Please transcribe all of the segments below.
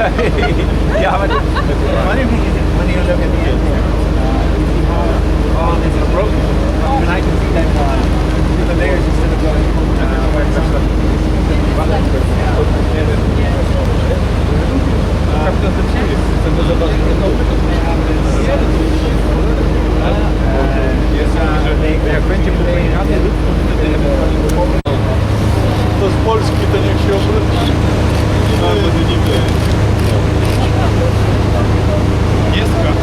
Yeah, but funny thing is, when you look at the airport, you see how all this is broken. And I can see that the layers instead of going where it's just To z Polski to niech się obróci. Nawet nie wiem. Nie skacz.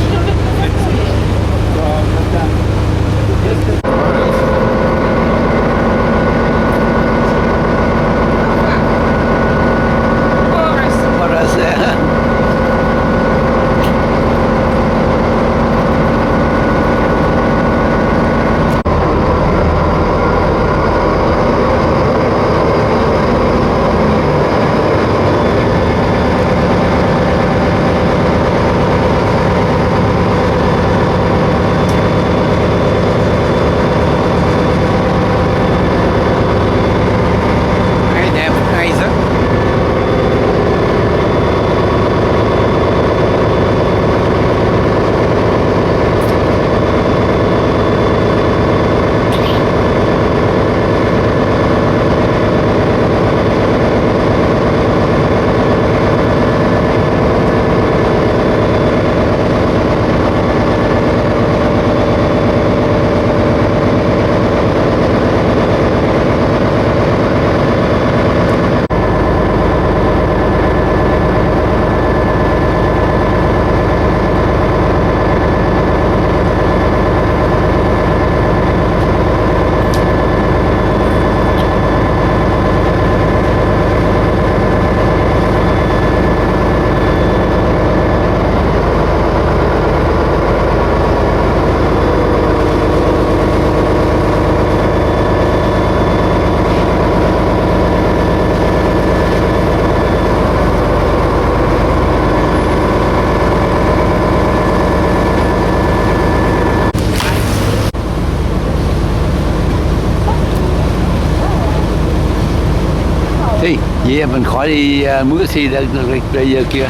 Thì vậy mình khỏi đi mướn xe để bây giờ kia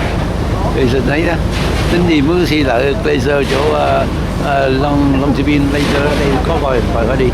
bây giờ đấy đó tính đi mướn xe lại bây giờ chỗ Long Pin bây giờ đây có gọi phải đi.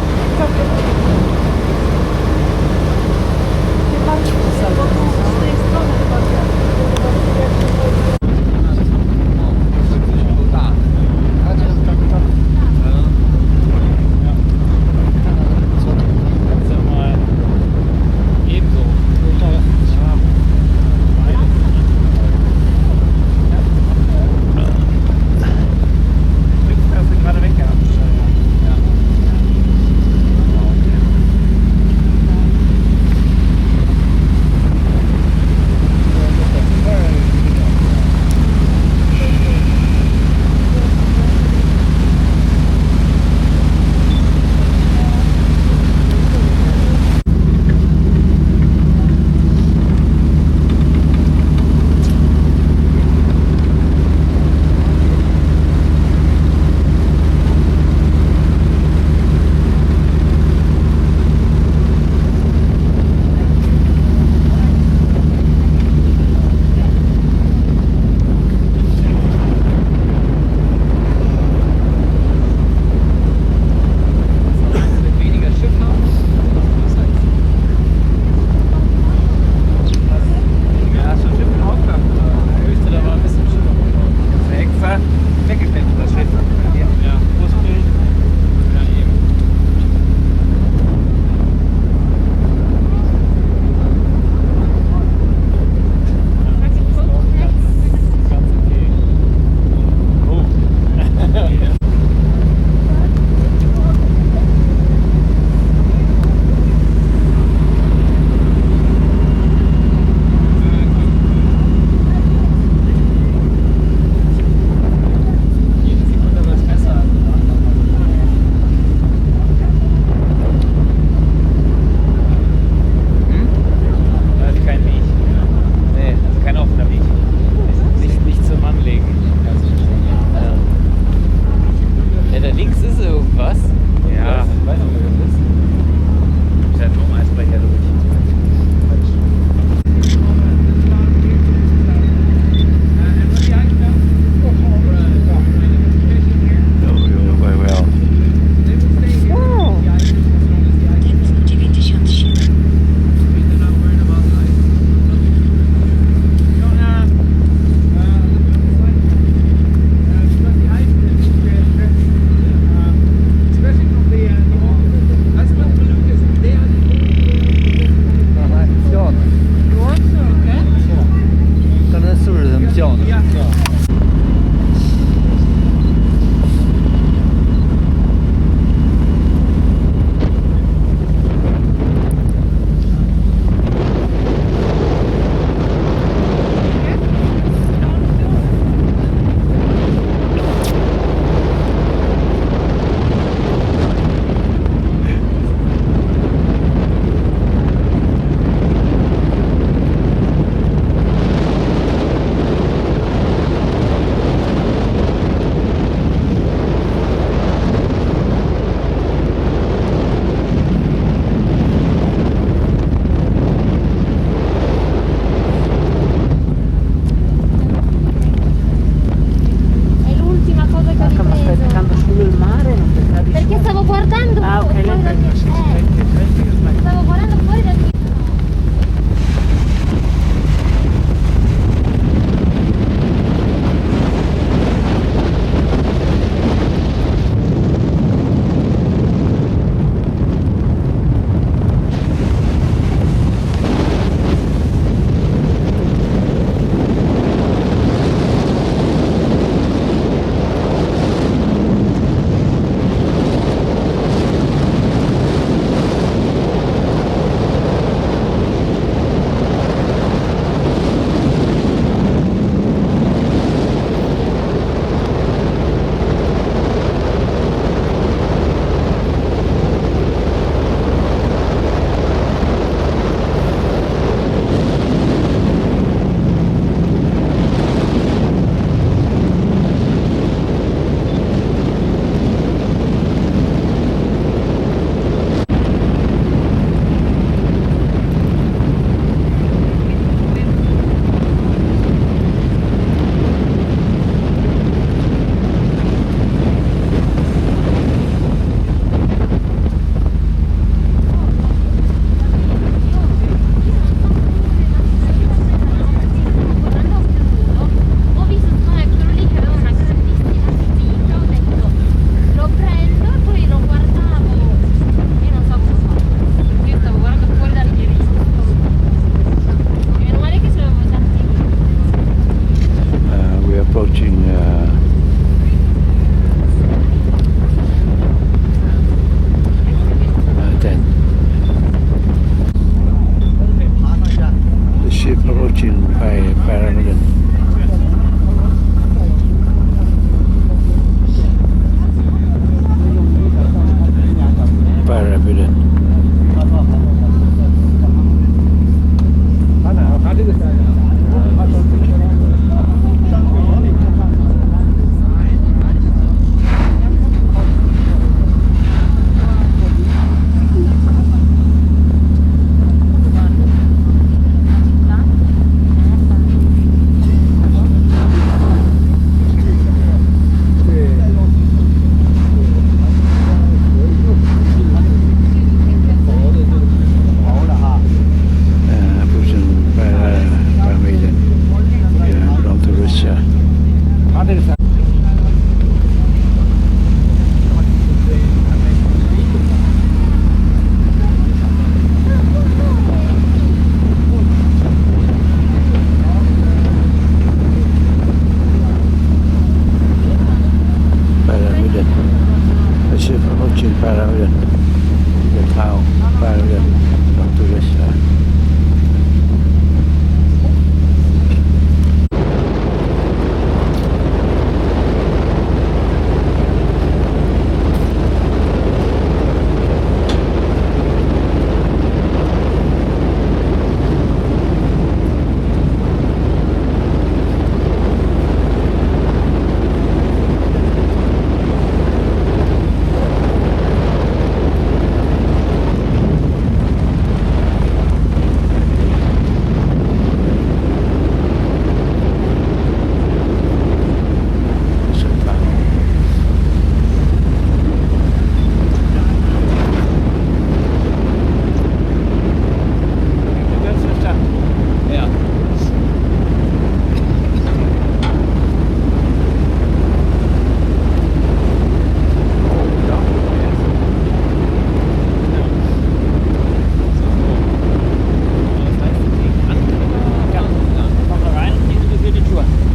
sure.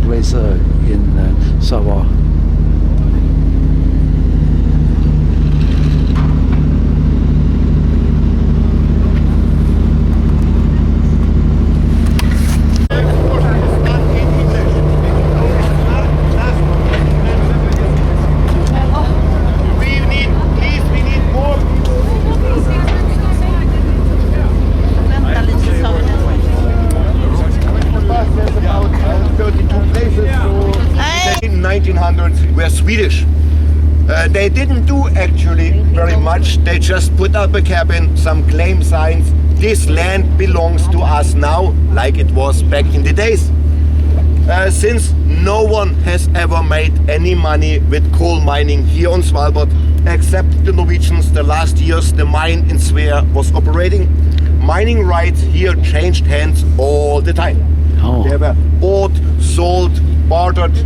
Glacier in Savoy. Were Swedish. They didn't do actually very much. They just put up a cabin, some claim signs. This land belongs to us now, like it was back in the days. Since no one has ever made any money with coal mining here on Svalbard, except the Norwegians, the last years the mine in Svea was operating. Mining rights here changed hands all the time. Oh. They were bought, sold, bartered,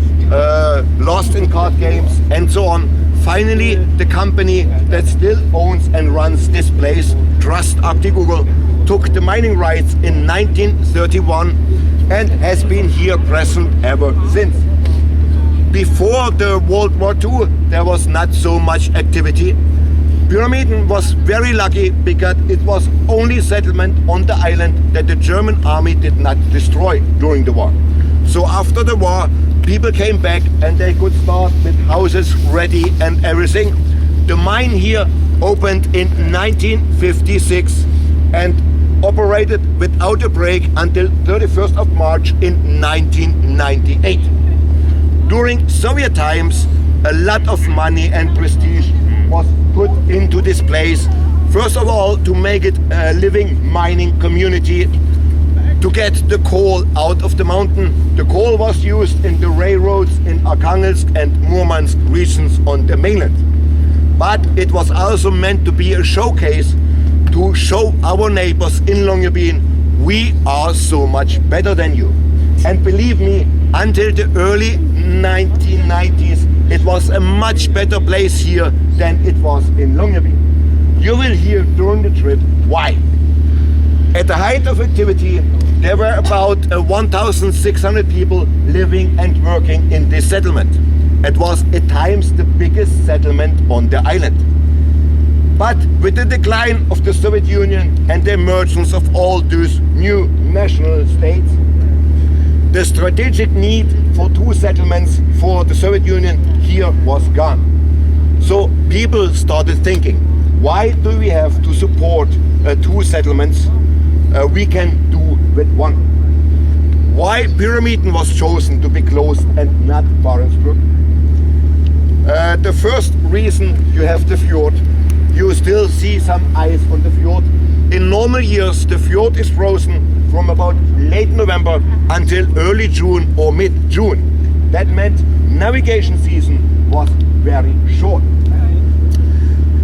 lost in card games and so on. Finally, the company that still owns and runs this place, Trust Google, took the mining rights in 1931 and has been here present ever since. Before the World War II, there was not so much activity. Pyramiden was very lucky because it was only settlement on the island that the German army did not destroy during the war. So after the war, people came back and they could start with houses ready and everything. The mine here opened in 1956 and operated without a break until 31st of March in 1998. During Soviet times, a lot of money and prestige was put into this place. First of all, to make it a living mining community, to get the coal out of the mountain. The coal was used in the railroads in Arkhangelsk and Murmansk regions on the mainland. But it was also meant to be a showcase to show our neighbors in Longyearbyen, we are so much better than you. And believe me, until the early 1990s, it was a much better place here than it was in Longyearbyen. You will hear during the trip why. At the height of activity, there were about 1,600 people living and working in this settlement. It was at times the biggest settlement on the island. But with the decline of the Soviet Union and the emergence of all those new national states, the strategic need for two settlements for the Soviet Union here was gone. So people started thinking, why do we have to support two settlements we can do with one? Why Pyramiden was chosen to be closed and not Barentsburg? The first reason, you have the fjord. You still see some ice on the fjord. In normal years, the fjord is frozen from about late November until early June or mid-June. That meant navigation season was very short.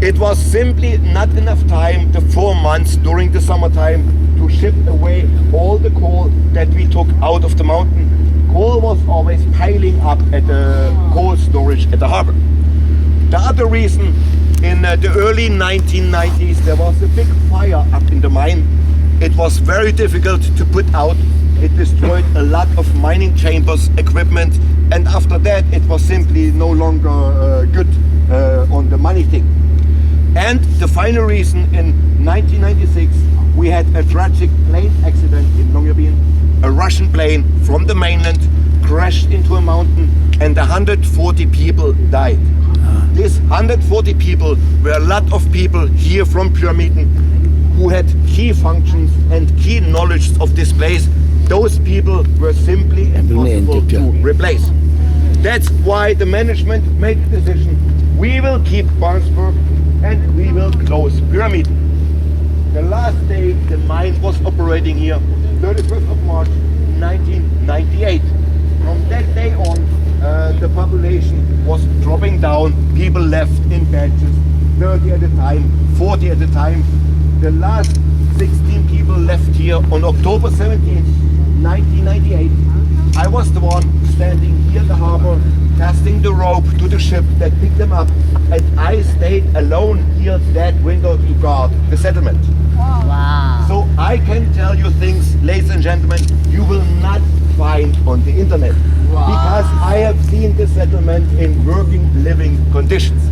It was simply not enough time, the 4 months during the summertime, to ship away all the coal that we took out of the mountain coal was always piling up at the coal storage at the harbor. The other reason, in the early 1990s, there was a big fire up in the mine. It was very difficult to put out. It destroyed a lot of mining chambers, equipment, and after that it was simply no longer good on the money thing. And the final reason, in 1996 we had a tragic plane accident in Longyearbyen. A Russian plane from the mainland crashed into a mountain and 140 people died. These 140 people were a lot of people here from Pyramiden who had key functions and key knowledge of this place. Those people were simply impossible to replace. That's why the management made the decision. We will keep Barnsburg and we will close Pyramiden. The last day the mine was operating here, 31st of March 1998. From that day on, the population was dropping down. People left in batches, 30 at a time, 40 at a time. The last 16 people left here on October 17, 1998. I was the one standing here in the harbor, casting the rope to the ship that picked them up, and I stayed alone here that window to guard the settlement. Wow. So I can tell you things, ladies and gentlemen, you will not find on the internet. Because I have seen the settlement in working, living conditions.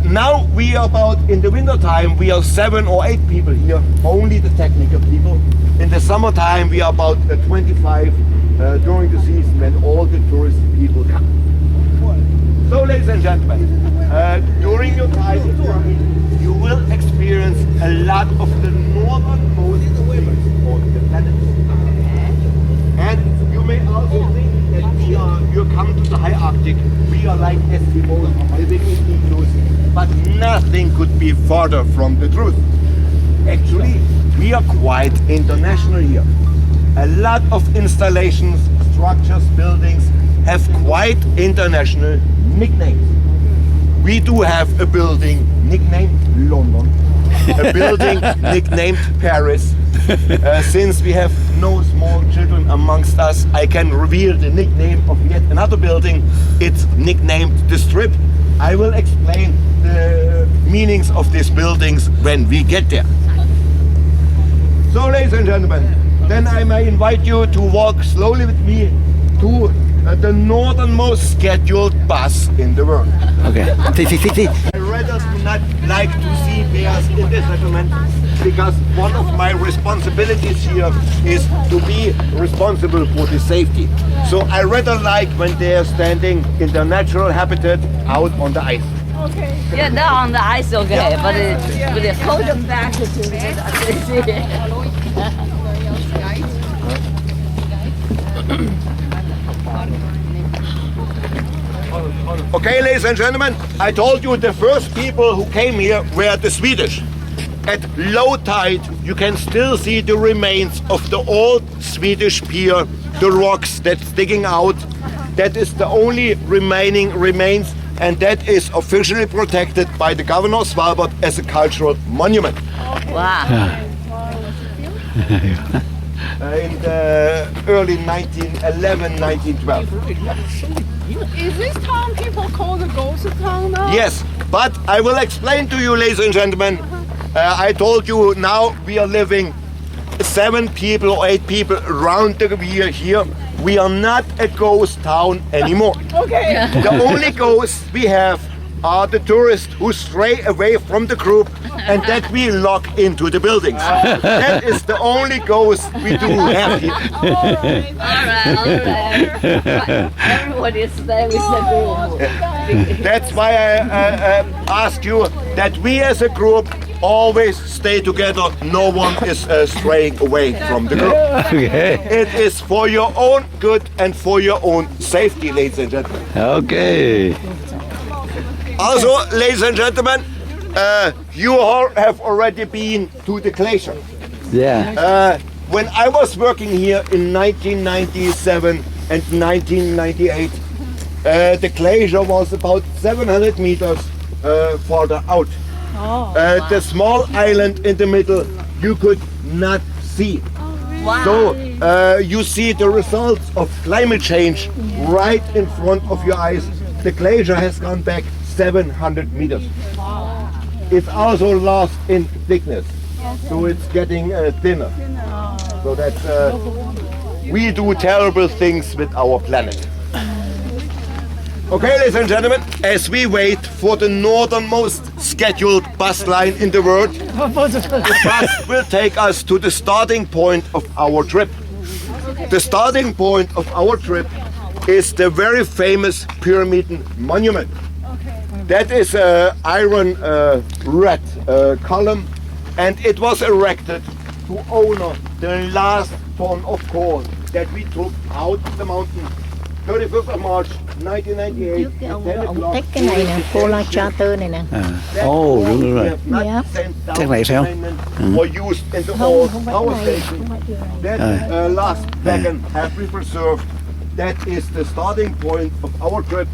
Now we are about, in the winter time, we are 7 or 8 people here, only the technical people. In the summertime we are about 25 during the season when all the tourist people come. So ladies and gentlemen, during your time in Germany, you will experience a lot of the northernmost limits on the planet. And you may also think that you come to the high Arctic, we are like Eskimos living in igloos, but nothing could be farther from the truth. Actually, we are quite international here. A lot of installations, structures, buildings have quite international nicknames. We do have a building nicknamed London, a building nicknamed Paris. Since we have no small children amongst us, I can reveal the nickname of yet another building. It's nicknamed The Strip. I will explain the meanings of these buildings when we get there. So ladies and gentlemen, then I may invite you to walk slowly with me to the northernmost scheduled bus in the world. Okay. See. I rather do not like to see bears in the settlement because one of my responsibilities here is to be responsible for the safety. So I rather like when they are standing in their natural habitat out on the ice. Yeah, they're on the ice, okay, but they hold them back to Okay, ladies and gentlemen, I told you the first people who came here were the Swedish. At low tide, you can still see the remains of the old Swedish pier, the rocks that's sticking out. That is the only remaining remains, and that is officially protected by the governor of Svalbard as a cultural monument. Wow. In the early 1911, 1912. Is this town people call the ghost town now? Yes, but I will explain to you, ladies and gentlemen. I told you now we are living 7 people or 8 people around the pier here. We are not a ghost town anymore. Okay. The only ghosts we have are the tourists who stray away from the group and that we lock into the buildings. That is the only ghost we do have here. Alright. Everyone is there with the group. That's why I ask you that we as a group always stay together. No one is straying away from the group. Okay. It is for your own good and for your own safety, ladies and gentlemen. Okay. Also, ladies and gentlemen, you all have already been to the glacier. Yeah. When I was working here in 1997 and 1998, the glacier was about 700 meters further out. The small island in the middle you could not see. Wow. So you see the results of climate change right in front of your eyes. The glacier has gone back 700 meters. It's also lost in thickness, so it's getting thinner. So that's we do terrible things with our planet. Okay, ladies and gentlemen, as we wait for the northernmost scheduled bus line in the world, the bus will take us to the starting point of our trip. The starting point of our trip is the very famous Pyramid Monument. That is an iron red column, and it was erected to honor the last ton of coal that we took out of the mountain. 31st of March 1998. Trước cái ông tích cái này nè, Collachater này nè. Đúng rồi. Dạ. Chắc này sao? Or used in the old power station. That last wagon have been preserved. That is the starting point of our trip.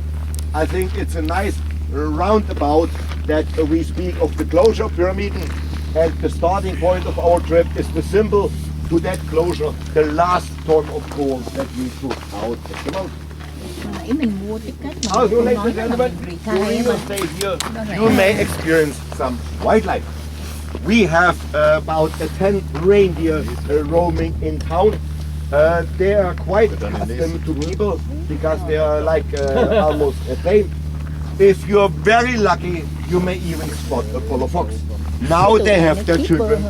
I think it's a nice roundabout that we speak of the closure pyramid, and the starting point of our trip is the symbol to that closure, the last ton of coal that we took out of the mountain. Nãy mình mua ticket mà Also, không ladies nói and là gentlemen, mình during retire your mà. stay here, you may experience some wildlife. We have about 10 reindeer roaming in town. They are quite accustomed to people because they are like almost tame. If you're very lucky, you may even spot a polar fox. Now they have their children.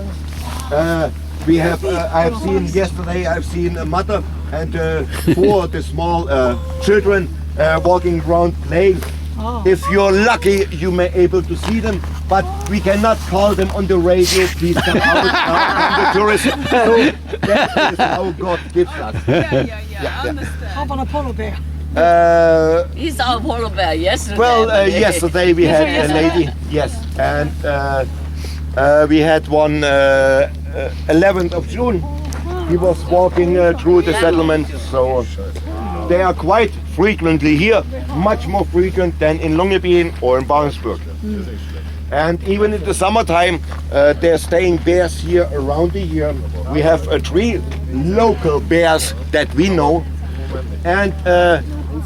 We have, I've seen yesterday, I've seen a mother and 4 the small children walking around playing. If you're lucky, you may able to see them, but we cannot call them on the radio. Please come out from the tourists. So that is how God gives us. Yeah. Understand. How about a polar bear? He saw a polar bear yesterday. Well, yesterday we had a lady, yes, and we had one 11th of June. He was walking through the settlement, so they are quite frequently here, much more frequent than in Longyearbyen or in Barentsburg. And even in the summertime, they're staying bears here around the year. We have 3 local bears that we know, and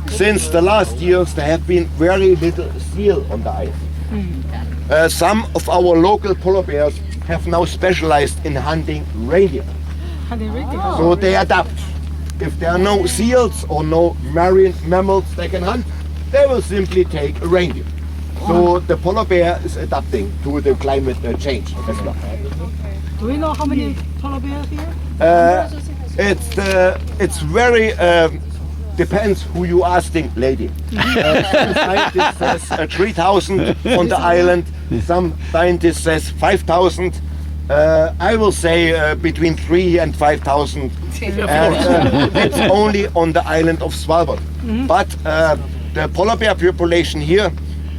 since the last years there have been very little seal on the ice. Some of our local polar bears have now specialized in hunting reindeer. So they adapt. If there are no seals or no marine mammals they can hunt, they will simply take a reindeer. So the polar bear is adapting to the climate change as well. Do we know how many polar bears here? It's very depends who you asking, lady. Some scientist says 3,000 on the island. Some scientist says 5,000. I will say between 3,000 and 5,000. And it's only on the island of Svalbard. But the polar bear population here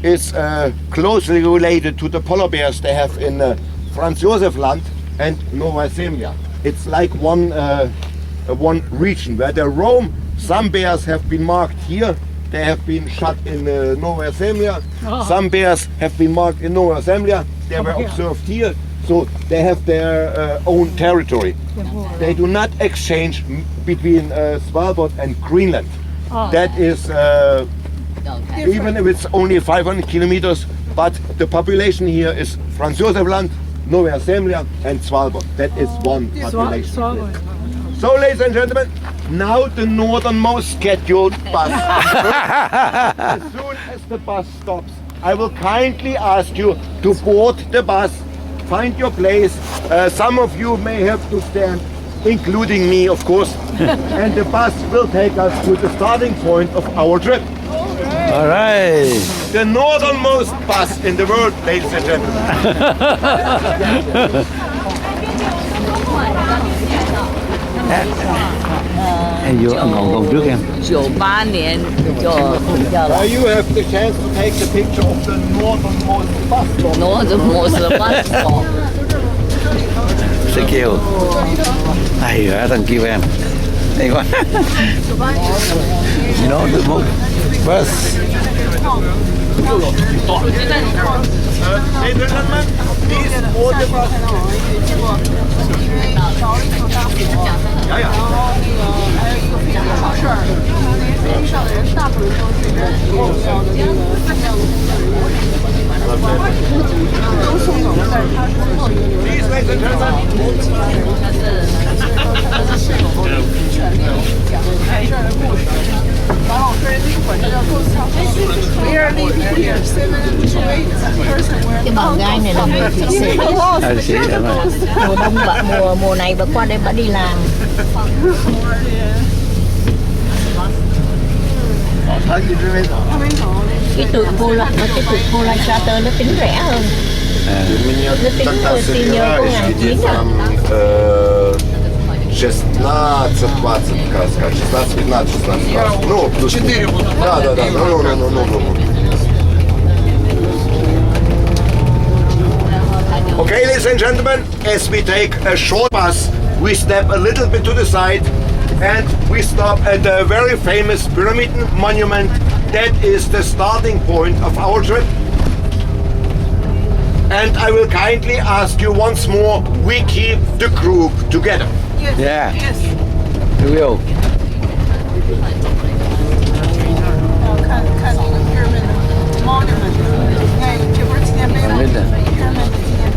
is closely related to the polar bears they have in Franz Josef Land and Norway. It's like one region where they roam. Some bears have been marked here. They have been shot in Norway. Some bears have been marked in Norway. They were observed here. So they have their own territory. They do not exchange between Svalbard and Greenland. That is, even if it's only 500 kilometers, but the population here is Franz Josef Land, Norway, and Svalbard. That is one population. So, ladies and gentlemen, now the northernmost scheduled bus. As soon as the bus stops, I will kindly ask you to board the bus, find your place. Some of you may have to stand, including me, of course. And the bus will take us to the starting point of our trip. All right. The northernmost bus in the world, ladies and gentlemen. Em vô ăn còn trước em. 98年就叫 Now you have the chance to take the picture of the northernmost bus stop. Northernmost bus stop. Sẽ kêu. Hay quá thằng kêu em. Hay quá. You know the most bus Ladies and gentlemen, please hold the bus. 呀呀。Please, ladies and gentlemen. Cái bờ gai này là người Thụy Sĩ. Mùa đông mùa này bà qua đây bà đi làm. Cái tụi Polar Charter nó tính rẻ hơn. Nó tính senior có 1.900 à. 16-20 сказка, 16-15, 16. Ну, плюс. 4 будут. Да. Ну. Okay, ladies and gentlemen, as we take a short bus, we step a little bit to the side and we stop at a very famous pyramid monument. That is the starting point of our trip. And I will kindly ask you once more, we keep the group together. Yeah. We will. 看那个 pyramid monument， 这不是纪念碑吗？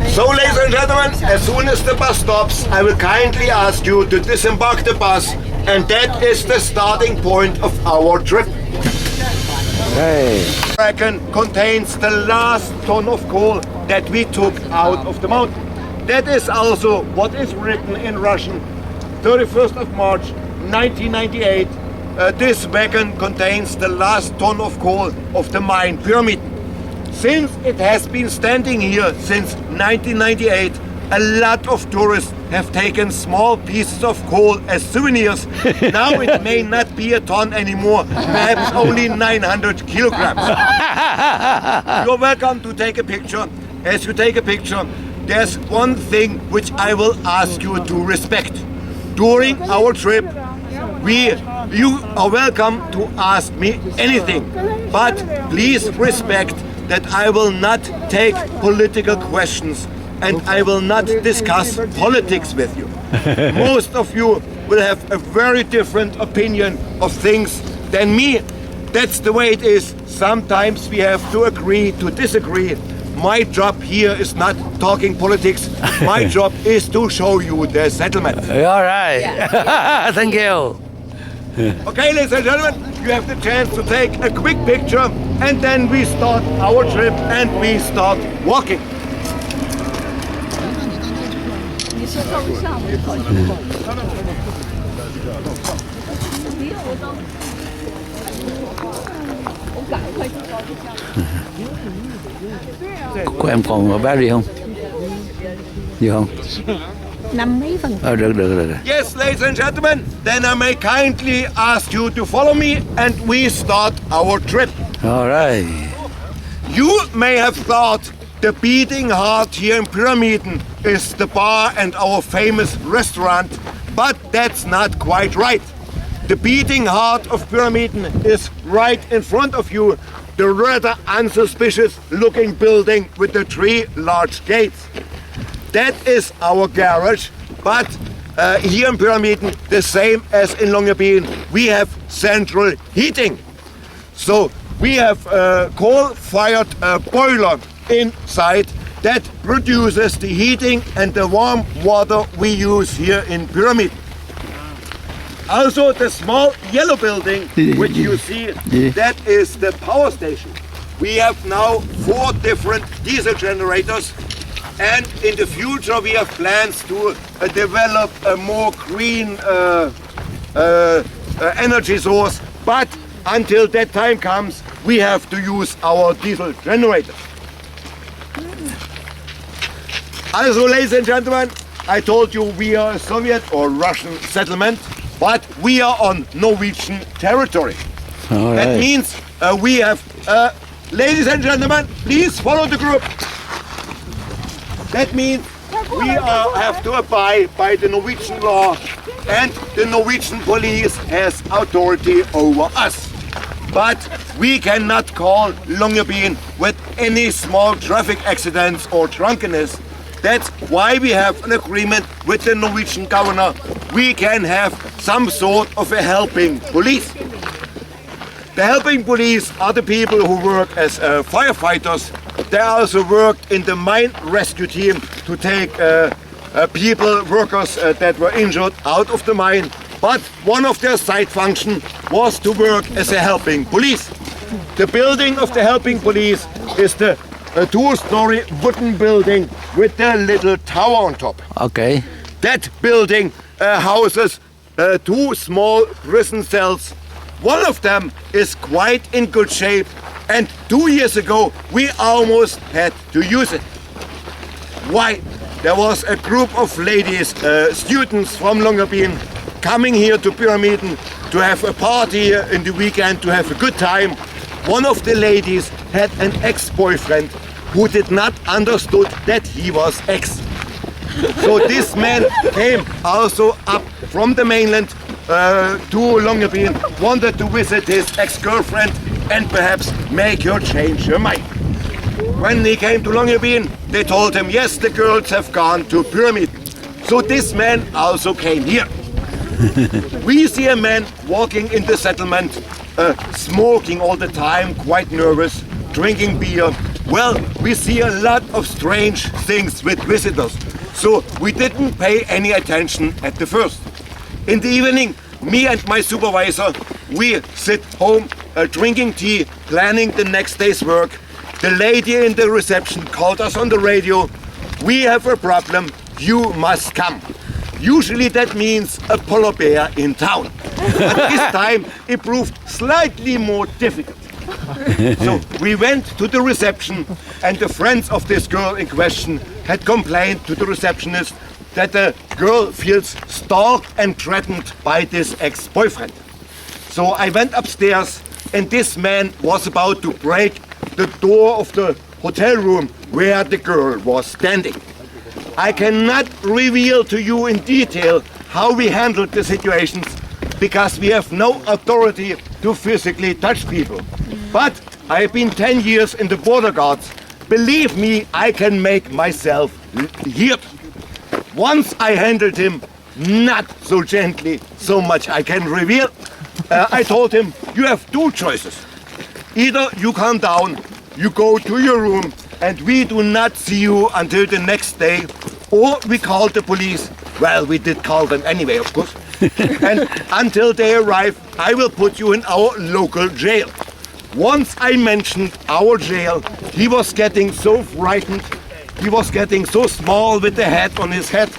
So, ladies and gentlemen, as soon as the bus stops, I will kindly ask you to disembark the bus, and that is the starting point of our trip. Hey. Wagon contains the last ton of coal that we took out of the mountain. That is also what is written in Russian, 31st of March 1998. This wagon contains the last ton of coal of the mine pyramid. Since it has been standing here since 1998, a lot of tourists have taken small pieces of coal as souvenirs. Now it may not be a ton anymore, perhaps only 900 kilograms. You're welcome to take a picture. As you take a picture, there's one thing which I will ask you to respect. During our trip, you are welcome to ask me anything, but please respect that I will not take political questions and I will not discuss politics with you. Most of you will have a very different opinion of things than me. That's the way it is. Sometimes we have to agree to disagree. My job here is not talking politics. My job is to show you the settlement. All right. Thank you. Okay, ladies and gentlemen, you have the chance to take a quick picture and then we start our trip and we start walking. Có em còn ở Paris không? Được không? 50%. Được. Yes, ladies and gentlemen, then I may kindly ask you to follow me and we start our trip. All right. You may have thought the beating heart here in Pyramiden is the bar and our famous restaurant, but that's not quite right. The beating heart of Pyramiden is right in front of you, the rather unsuspicious looking building with the 3 large gates. That is our garage, but here in Pyramiden, the same as in Longyearbyen, we have central heating. So we have a coal-fired boiler inside that produces the heating and the warm water we use here in Pyramiden. Also, the small yellow building which you see, that is the power station. We have now 4 different diesel generators, and in the future we have plans to develop a more green energy source, but until that time comes, we have to use our diesel generators. Also, ladies and gentlemen, I told you we are a Soviet or Russian settlement, but we are on Norwegian territory. All That right. means we have, ladies and gentlemen, please follow the group. That means we have to abide by the Norwegian law, and the Norwegian police has authority over us. But we cannot call Longyearbyen with any small traffic accidents or drunkenness. That's why we have an agreement with the Norwegian governor. We can have some sort of a helping police. The helping police are the people who work as firefighters. They also work in the mine rescue team to take workers that were injured out of the mine. But one of their side functions was to work as a helping police. The building of the helping police is the two-story wooden building with the little tower on top. Okay. That building houses two small prison cells. One of them is quite in good shape, and 2 years ago we almost had to use it. Why? There was a group of ladies, students from Longyearbyen, coming here to Pyramiden to have a party in the weekend, to have a good time. One of the ladies had an ex-boyfriend who did not understood that he was ex. So this man came also up from the mainland to Longyearbyen, wanted to visit his ex-girlfriend and perhaps make her change her mind. When he came to Longyearbyen, they told him, yes, the girls have gone to Pyramiden. So this man also came here. We see a man walking in the settlement, smoking all the time, quite nervous, drinking beer. Well, we see a lot of strange things with visitors. So we didn't pay any attention at the first. In the evening, me and my supervisor, we sit home drinking tea, planning the next day's work. The lady in the reception called us on the radio. We have a problem, you must come. Usually that means a polar bear in town. But this time it proved slightly more difficult. So we went to the reception, and the friends of this girl in question had complained to the receptionist that the girl feels stalked and threatened by this ex-boyfriend. So I went upstairs, and this man was about to break the door of the hotel room where the girl was standing. I cannot reveal to you in detail how we handled the situations because we have no authority to physically touch people. But I have been 10 years in the border guards. Believe me, I can make myself heard. Once I handled him, not so gently, so much I can reveal. I told him, you have two choices. Either you calm down, you go to your room, and we do not see you until the next day, or we call the police. Well, we did call them anyway, of course. And until they arrive, I will put you in our local jail. Once I mentioned our jail, he was getting so frightened, he was getting so small with the hat on his head,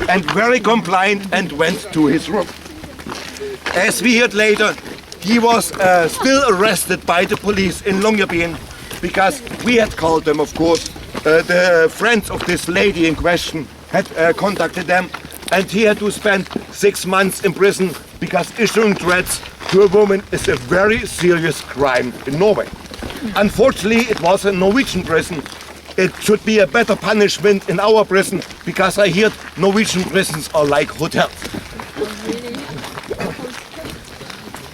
and very compliant, and went to his room. As we heard later, he was still arrested by the police in Longyearbyen, because we had called them, of course. The friends of this lady in question had contacted them, and he had to spend 6 months in prison because issuing threats to a woman is a very serious crime in Norway. Unfortunately, it was a Norwegian prison. It should be a better punishment in our prison because I hear Norwegian prisons are like hotels.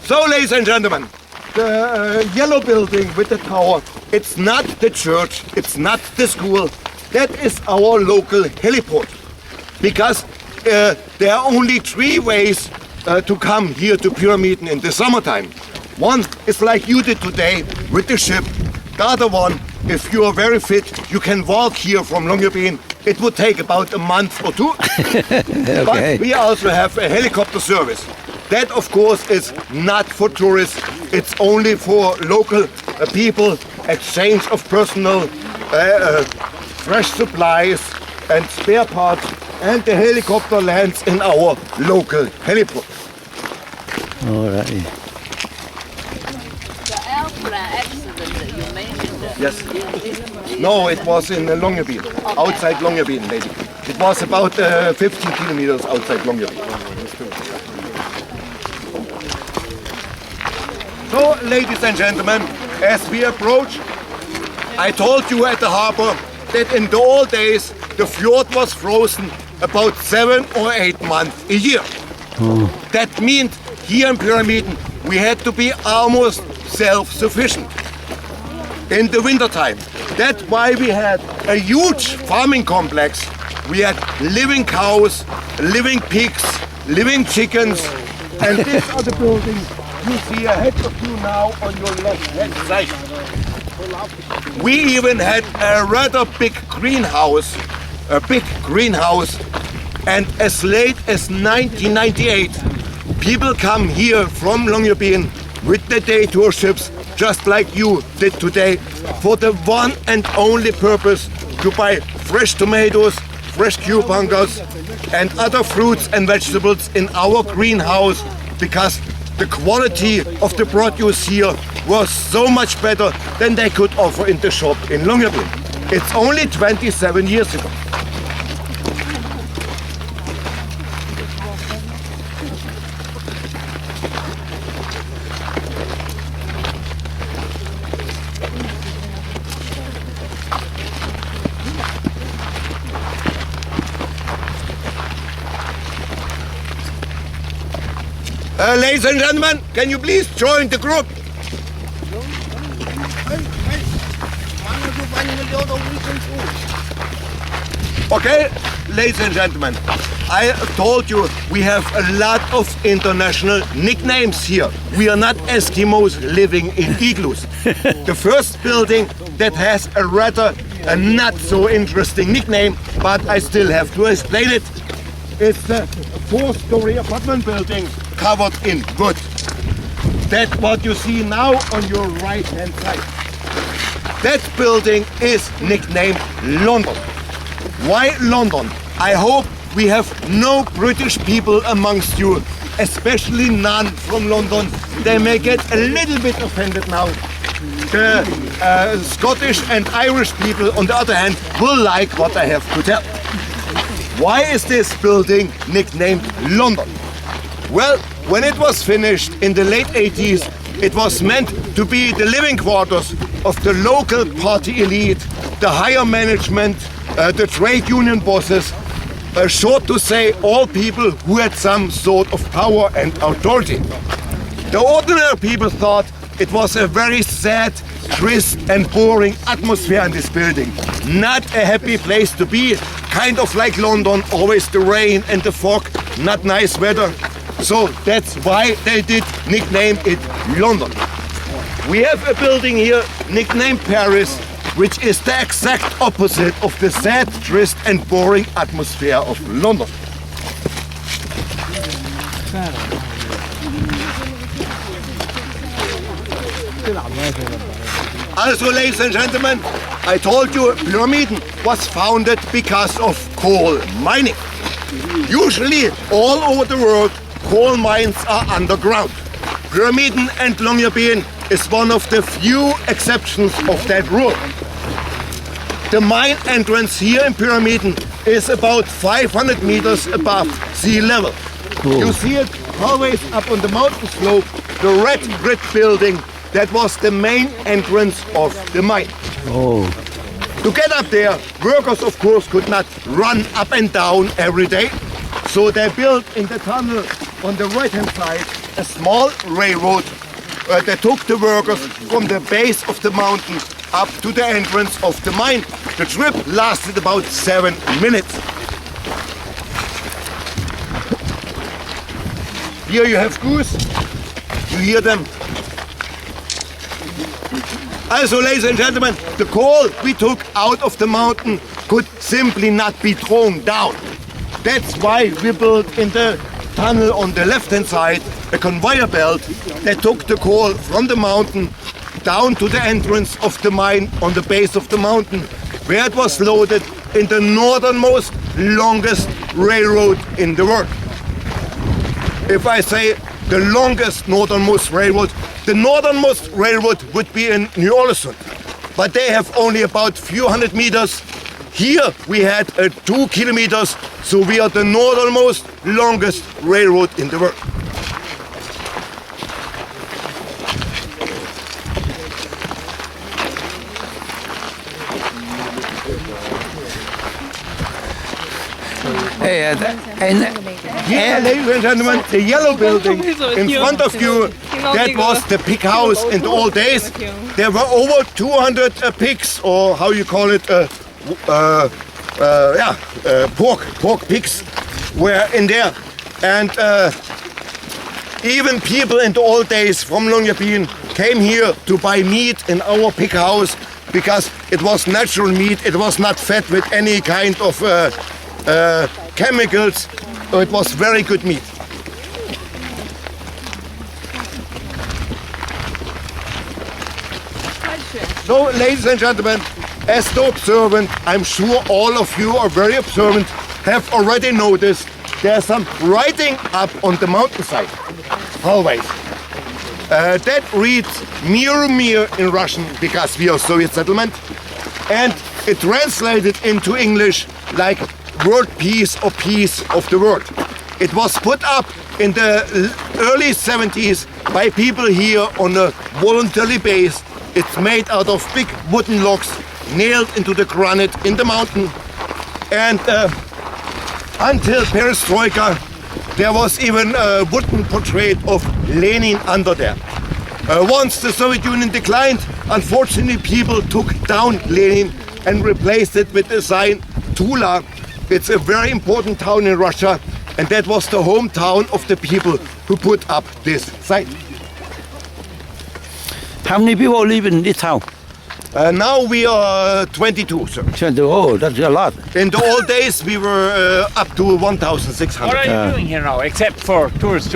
So, ladies and gentlemen, the yellow building with the tower, it's not the church, it's not the school, that is our local heliport. Because there are only 3 ways to come here to Pyramiden in the summertime. One is like you did today with the ship. The other one, if you are very fit, you can walk here from Longyearbyen. It would take about a month or 2. Okay. But we also have a helicopter service. That, of course, is not for tourists. It's only for local people, exchange of personnel, fresh supplies and spare parts, and the helicopter lands in our local heliport. All right. The airplane accident that you mentioned. Yes. No, it was in Longyearbyen, outside Longyearbyen, lady. It was about 15 kilometers outside Longyearbyen. So, ladies and gentlemen, as we approach, I told you at the harbor that in the old days the fjord was frozen about 7 or 8 months a year. That means here in Pyramiden we had to be almost self-sufficient in the wintertime. That's why we had a huge farming complex. We had living cows, living pigs, living chickens, and these are the buildings you see ahead of you now on your left-hand side. We even had a rather big greenhouse, and as late as 1998, people come here from Longyearbyen with the day tour ships, just like you did today, for the one and only purpose to buy fresh tomatoes, fresh cucumbers, and other fruits and vegetables in our greenhouse, because the quality of the produce here was so much better than they could offer in the shop in Longyearbyen. It's only 27 years ago. Ladies and gentlemen, can you please join the group? Okay, ladies and gentlemen, I told you we have a lot of international nicknames here. We are not Eskimos living in igloos. The first building that has a not so interesting nickname, but I still have to explain it. It's the 4-story apartment building covered in wood. That's what you see now on your right-hand side. That building is nicknamed London. Why London? I hope we have no British people amongst you, especially none from London. They may get a little bit offended now. The Scottish and Irish people, on the other hand, will like what I have to tell. Why is this building nicknamed London? Well, when it was finished in the late 80s, it was meant to be the living quarters of the local party elite, the higher management, the trade union bosses, short to say, all people who had some sort of power and authority. The ordinary people thought it was a very sad, trist and boring atmosphere in this building. Not a happy place to be, kind of like London, always the rain and the fog, not nice weather. So that's why they did nickname it London. We have a building here nicknamed Paris, which is the exact opposite of the sad, trist and boring atmosphere of London. Also, ladies and gentlemen, I told you Pyramiden was founded because of coal mining. Usually, all over the world, coal mines are underground. Pyramiden and Longyearbyen is one of the few exceptions of that rule. The mine entrance here in Pyramiden is about 500 meters above sea level. Cool. You see it always up on the mountain slope, the red brick building. That was the main entrance of the mine. Oh. To get up there, workers of course could not run up and down every day. So they built in the tunnel on the right hand side a small railroad that took the workers from the base of the mountain up to the entrance of the mine. The trip lasted about 7 minutes. Here you have goose. You hear them. Also, ladies and gentlemen, the coal we took out of the mountain could simply not be thrown down. That's why we built in the tunnel on the left-hand side a conveyor belt that took the coal from the mountain down to the entrance of the mine on the base of the mountain, where it was loaded in the northernmost, longest railroad in the world. If I say the longest northernmost railroad, the northernmost railroad would be in New Orleans, but they have only about few hundred meters. Here we had 2 kilometers, so we are the northernmost, longest railroad in the world. Hey, Here, ladies and gentlemen, the yellow building in front of you that was the pig house in the old days. There were over 200 pigs, or how you call it, pork pigs were in there. And even people in the old days from Longyearbyen came here to buy meat in our pig house because it was natural meat. It was not fed with any kind of chemicals. It was very good meat. So, ladies and gentlemen, as the observant, I'm sure all of you are very observant, have already noticed there's some writing up on the mountainside. Always. That reads Mir Mir in Russian because we are Soviet settlement, and it translated into English like world peace or peace of the world. It was put up in the early 70s by people here on a voluntary base. It's made out of big wooden logs nailed into the granite in the mountain. And until Perestroika, there was even a wooden portrait of Lenin under there. Once the Soviet Union declined, unfortunately people took down Lenin and replaced it with the sign Tula. It's a very important town in Russia, and that was the hometown of the people who put up this sign. How many people live in this town? Now we are 22, sir. Oh, that's a lot. In the old days we were up to 1,600. What are you doing here now, except for tours?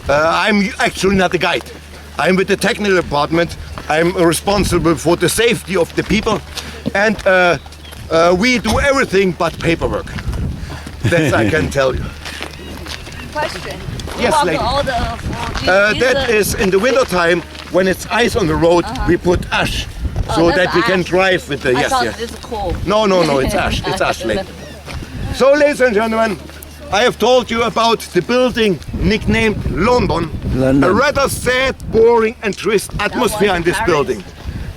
I'm actually not a guide. I'm with the technical department. I'm responsible for the safety of the people, and we do everything but paperwork. That I can tell you. Question. Yes, lady. That is in the winter time when it's ice on the road. We put ash, so that we can drive with the. I Yes, thought yes. it's coal. No, it's ash. It's ash, lady. So, ladies and gentlemen, I have told you about the building nicknamed London. A rather sad, boring, and trist atmosphere in this building.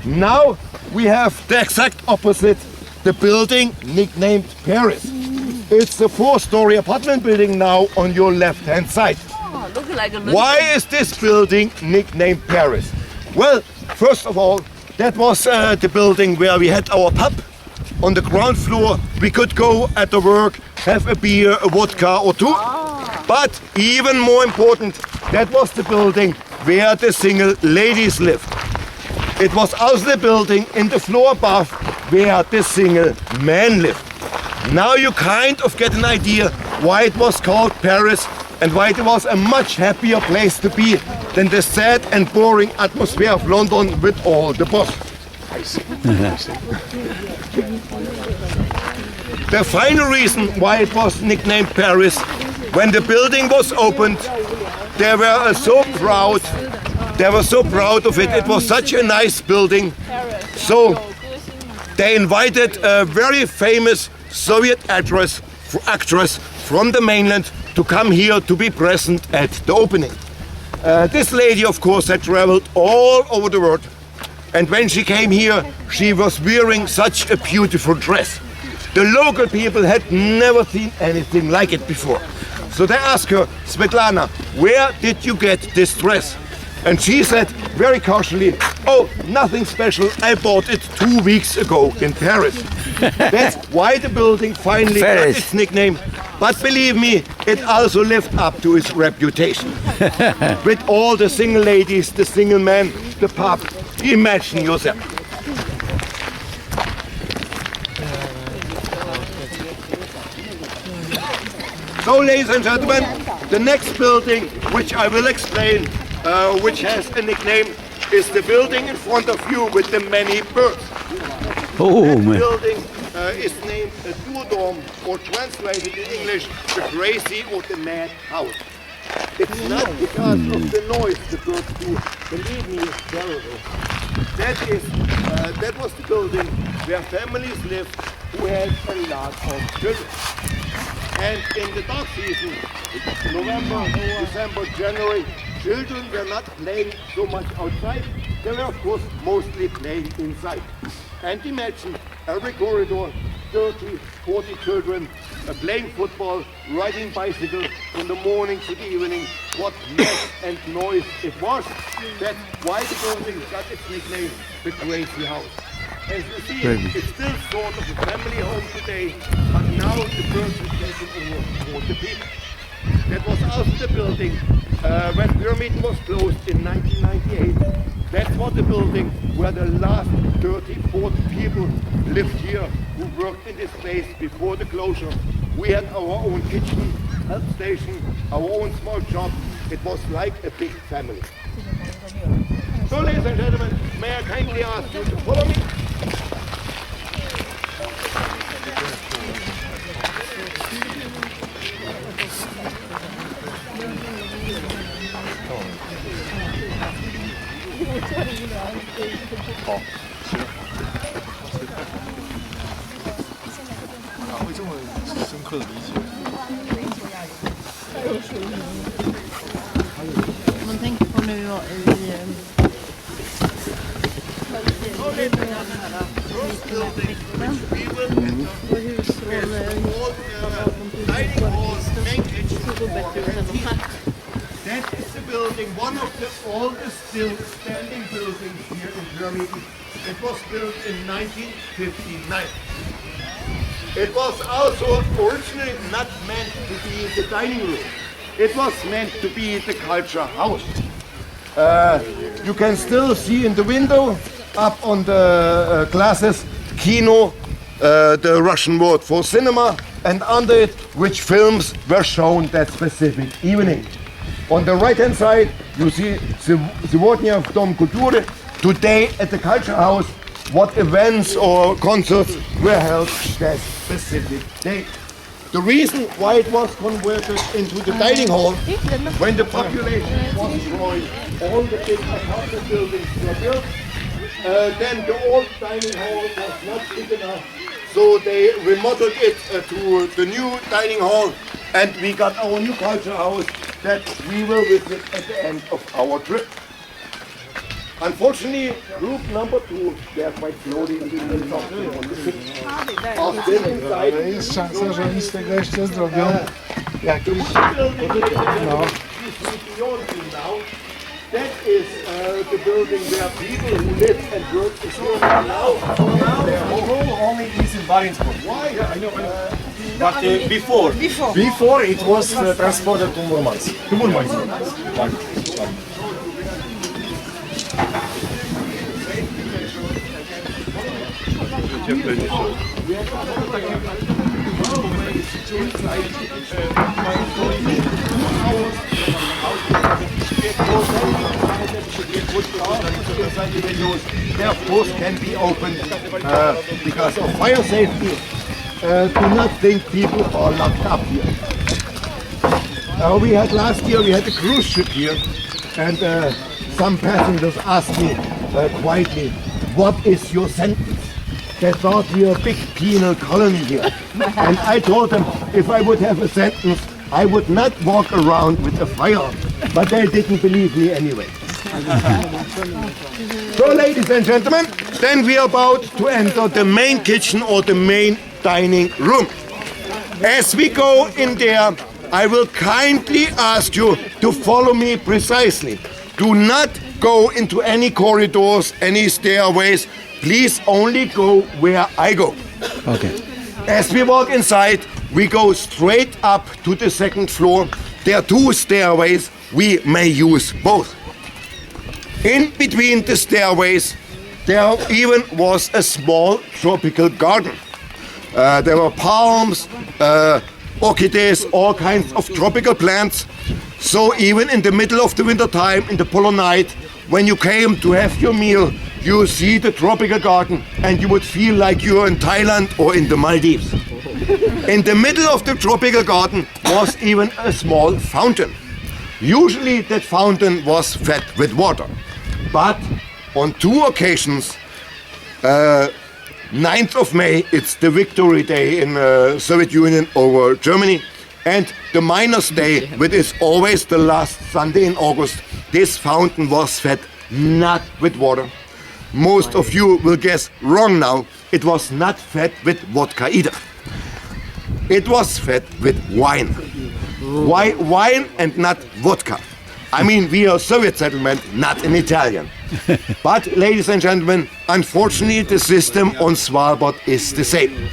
Now we have the exact opposite. The building nicknamed Paris. It's a 4-story apartment building now on your left-hand side. Oh, looking like a Why is this building nicknamed Paris? Well, first of all, that was the building where we had our pub. On the ground floor, we could go at the work, have a beer, a vodka or two. But even more important, that was the building where the single ladies lived. It was also the building in the floor above where the single men lived. Now you kind of get an idea why it was called Paris and why it was a much happier place to be than the sad and boring atmosphere of London with all the boss. The final reason why it was nicknamed Paris, when the building was opened, they were so proud. They were so proud of it. It was such a nice building. So they invited a very famous Soviet actress from the mainland to come here to be present at the opening. This lady, of course, had traveled all over the world. And when she came here, she was wearing such a beautiful dress. The local people had never seen anything like it before. So they asked her, Svetlana, where did you get this dress? And she said very casually, oh, nothing special, I bought it 2 weeks ago in Paris. That's why the building finally got its nickname. But believe me, it also lived up to its reputation. With all the single ladies, the single men, the pub, imagine yourself. So, ladies and gentlemen, the next building, which I will explain, which has a nickname, is the building in front of you with the many birds. Oh, that man. building is named a Durdom, or translated in English, the crazy or the mad house. It's not because of the noise the birds do. Believe me, it's terrible. That was the building where families lived who had a lot of children. And in the dark season, November, December, January, children were not playing so much outside. They were, of course, mostly playing inside. And imagine every corridor 30, 40 children playing football, riding bicycles from the morning to the evening. What mess and noise it was. That's why the building got its nickname, the Crazy House. As you see, it's still sort of a family home today, but now the person is taking over 40 people. That was after the building when Pyramid was closed in 1998. That was the building where the last 30, 40 people lived here who worked in this place before the closure. We had our own kitchen, health station, our own small shop. It was like a big family. So, ladies and gentlemen, may I kindly ask you to follow me? Man tänker på nu That is the building, one of the oldest still standing buildings here in Germany. It was built in 1959. It was also originally not meant to be the dining room. It was meant to be the culture house. You can still see in the window up on the glasses, Kino, the Russian word for cinema, and under it which films were shown that specific evening. On the right hand side you see Сегодня в Дом культуры, today at the culture house, what events or concerts were held that specific day. The reason why it was converted into the dining hall, when the population was growing, all the big apartment buildings were built, then the old dining hall was not big enough, so they remodeled it to the new dining hall, and we got our new culture house that we will visit at the end of our trip. Unfortunately, group number 2, they are quite slowly in the on the ship. Jest szansa, że oni z tego jeszcze zrobią jakiś... No. That is the building where people who live and work is here now. Only is in Barentsburg. Why? Yeah, I know. But before it was transported to Murmansk. To Murmansk. Their doors can be opened because of fire safety. Do not think people are locked up here. We had last year we had a cruise ship here, and some passengers asked me quietly, "What is your sentence?" They thought we were a big penal colony here, and I told them if I would have a sentence, I would not walk around with a fire. But they didn't believe me anyway. So, ladies and gentlemen, then we are about to enter the main kitchen or the main dining room. As we go in there, I will kindly ask you to follow me precisely. Do not go into any corridors, any stairways. Please only go where I go. Okay. As we walk inside, we go straight up to the second floor. There are 2 stairways. We may use both. In between the stairways, there even was a small tropical garden. There were palms, orchids, all kinds of tropical plants. So even in the middle of the winter time, in the polar night, when you came to have your meal, you see the tropical garden and you would feel like you're in Thailand or in the Maldives. In the middle of the tropical garden was even a small fountain. Usually that fountain was fed with water. But on 2 occasions, 9th of May, it's the Victory Day in Soviet Union over Germany, and the Miners' Day, which is always the last Sunday in August, this fountain was fed not with water, most of you will guess wrong now, it was not fed with vodka either. It was fed with wine. Why wine and not vodka? I mean, we are a Soviet settlement, not an Italian. But, ladies and gentlemen, unfortunately the system on Svalbard is the same.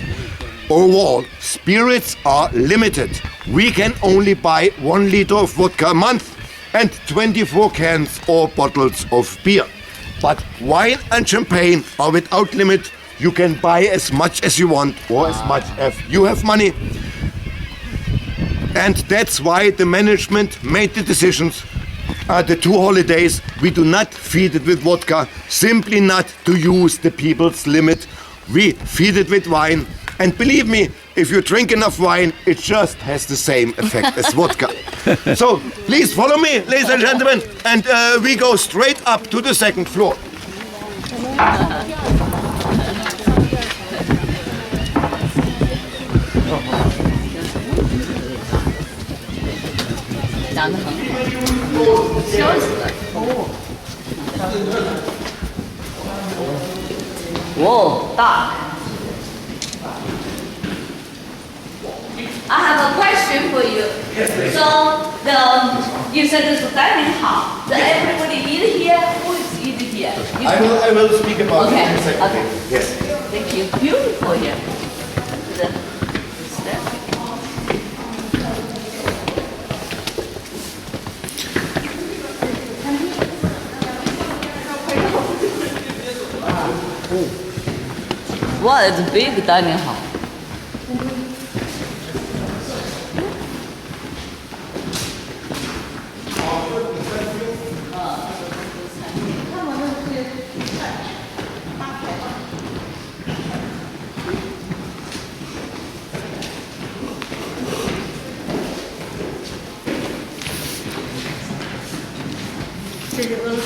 Overall, spirits are limited. We can only buy 1 liter of vodka a month and 24 cans or bottles of beer. But wine and champagne are without limit. You can buy as much as you want or as much as you have money. And that's why the management made the decisions. The 2 holidays, we do not feed it with vodka, simply not to use the people's limit. We feed it with wine. And believe me, if you drink enough wine, it just has the same effect as vodka. So please follow me, ladies and gentlemen, and we go straight up to the 2nd floor. Whoa, dark. I have a question for you. So you said it's a dining hall. Does everybody eat here? Who is eating here? I will speak about Okay, it in a second. okay. Yes. Thank you. Beautiful here. Wow, it's a big dining hall.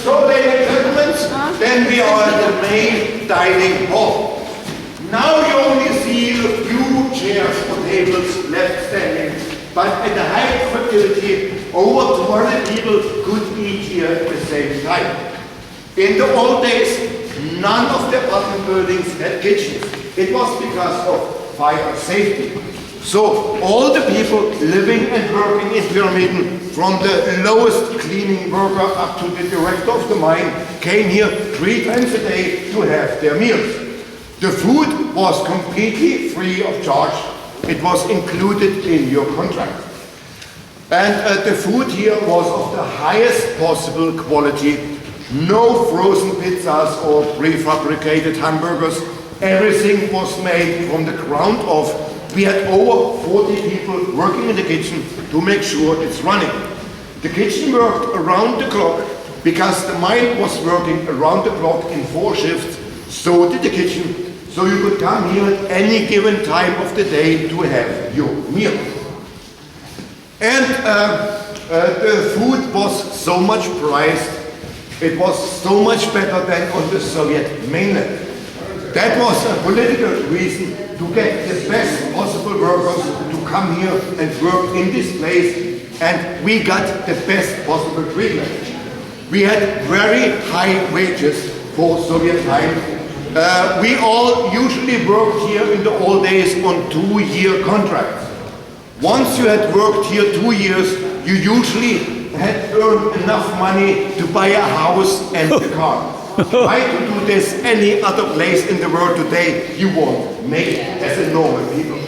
So, ladies and gentlemen, then we are at the main dining hall. Now you only see a few chairs or tables left standing, but at the high capacity, over 200 people could eat here at the same time. In the old days, none of the apartment buildings had kitchens. It was because of fire safety. So all the people living and working in Pyramiden, from the lowest cleaning worker up to the director of the mine, came here 3 times a day to have their meals. The food was completely free of charge. It was included in your contract. And the food here was of the highest possible quality. No frozen pizzas or prefabricated hamburgers. Everything was made from the ground up. We had over 40 people working in the kitchen to make sure it's running. The kitchen worked around the clock because the mine was working around the clock in 4 shifts. So did the kitchen. So you could come here at any given time of the day to have your meal. And the food was so much prized. It was so much better than on the Soviet mainland. That was a political reason to get the best possible workers to come here and work in this place, and we got the best possible treatment. We had very high wages for Soviet time. We all usually worked here in the old days on 2-year contracts. Once you had worked here 2 years, you usually had earned enough money to buy a house and a car. Try to do this any other place in the world today, you won't make it as a normal people.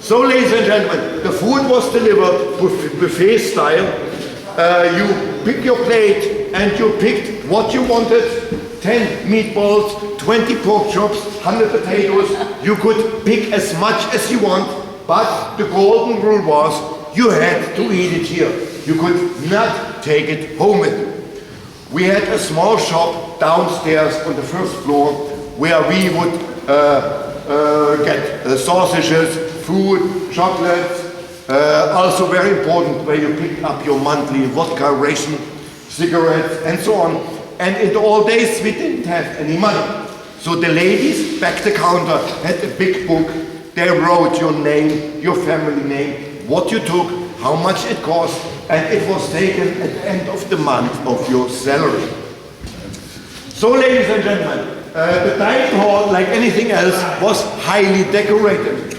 So, ladies and gentlemen, the food was delivered buffet style. You pick your plate and you picked what you wanted. 10 meatballs, 20 pork chops, 100 potatoes. You could pick as much as you want, but the golden rule was you had to eat it here. You could not take it home with you. We had a small shop downstairs on the 1st floor where we would get sausages, food, chocolates, also very important where you picked up your monthly vodka ration, cigarettes and so on. And in the old days we didn't have any money. So the ladies back the counter had a big book. They wrote your name, your family name, what you took, how much it cost, and it was taken at the end of the month of your salary. So, ladies and gentlemen, the dining hall, like anything else, was highly decorated.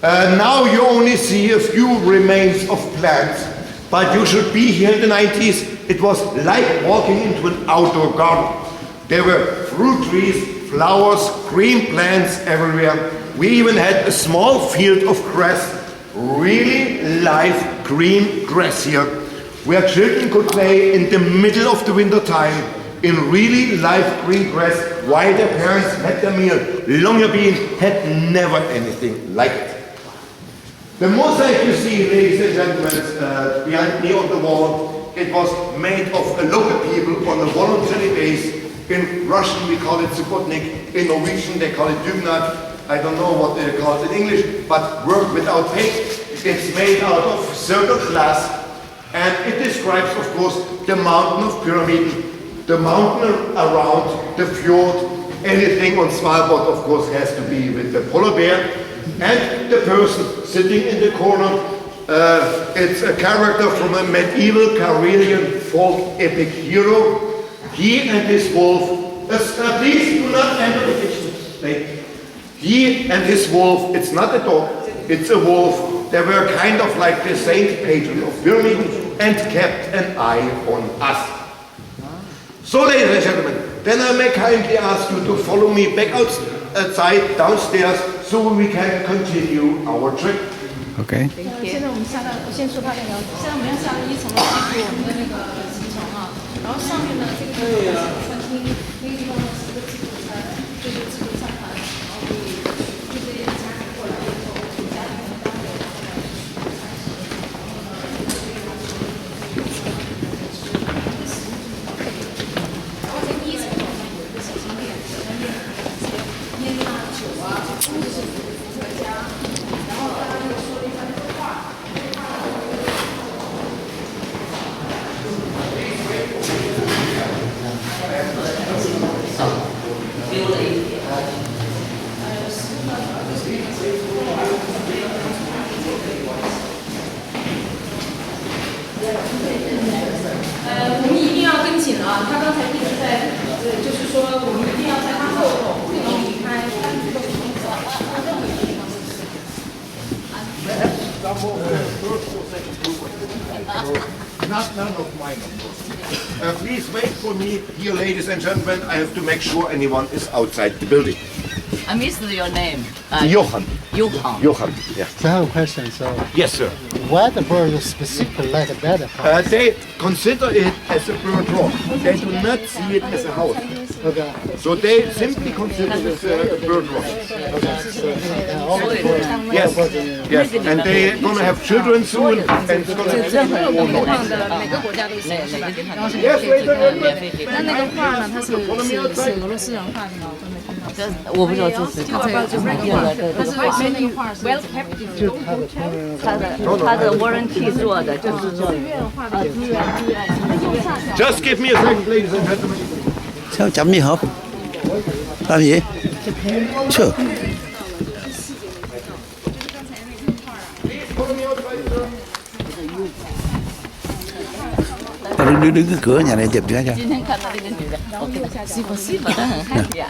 Now you only see a few remains of plants, but you should be here in the 90s. It was like walking into an outdoor garden. There were fruit trees, flowers, green plants everywhere. We even had a small field of grass, really live green grass here, where children could play in the middle of the winter time in really live green grass while their parents had their meal. Longyearbyen had never anything like it. The mosaic you see, ladies and gentlemen, behind me on the wall, it was made of local people on a voluntary base. In Russian we call it Subotnik, in Norwegian they call it Dugnad. I don't know what they call it in English, but work without pay. It's made out of circle glass, and it describes, of course, the mountain of Pyramiden, the mountain around the fjord. Anything on Svalbard, of course, has to be with the polar bear. And the person sitting in the corner, it's a character from a medieval Karelian folk epic hero. He and his wolf, please do not enter the kitchen. He and his wolf, it's not a dog, it's a wolf. They were kind of like the saint patron of Pyramiden and kept an eye on us. So, ladies and gentlemen, then I may kindly ask you to follow me back outside, downstairs, so we can continue our trip. Okay. 现在我们先说它的要求。现在我们要下了1层的记录我们的那个行程啊，然后上面呢这个地方是餐厅，那个地方呢是一个自助餐，这是自助餐盘，然后可以就这些家庭过来以后，家庭跟当地人然后来吃餐食，然后呢这个地方是然后在1层好像有一个小商店，小商店有一些烟啊酒啊，这是伏特加，然后刚刚又说了一下那个画。我们一定要跟紧啊！他刚才一直在，就是说我们一定要在他后头，不能离开，单独的不能走，任何一个地方都是。None of mine, of course. Please wait for me here, ladies and gentlemen. I have to make sure anyone is outside the building. I missed your name. Johan. Johan. Johan, yeah. So I have a question. So, Yes, sir. why the bird specifically like that? They consider it as a bird rock. They do not see it as a house. Okay. So they simply consider it a bird rock. All the birds. Yes, yes. And they're going to have children soon. And it's going to have all noise. 每个国家都行是吧？然后是 Yes, wait a minute. 那个画呢？它是俄罗斯人画的吗？我没看到。我不知道这是就这个就是那个画，它是那个画是 well kept。他的 warranty 做的，就是说Just give me a second, ladies and gentlemen. Sao chấm gì hộp? Làm gì? Chưa. Đứng cái cửa nhà này chụp cho. 今天看到这个女的 ，OK，媳妇的很 happy 啊，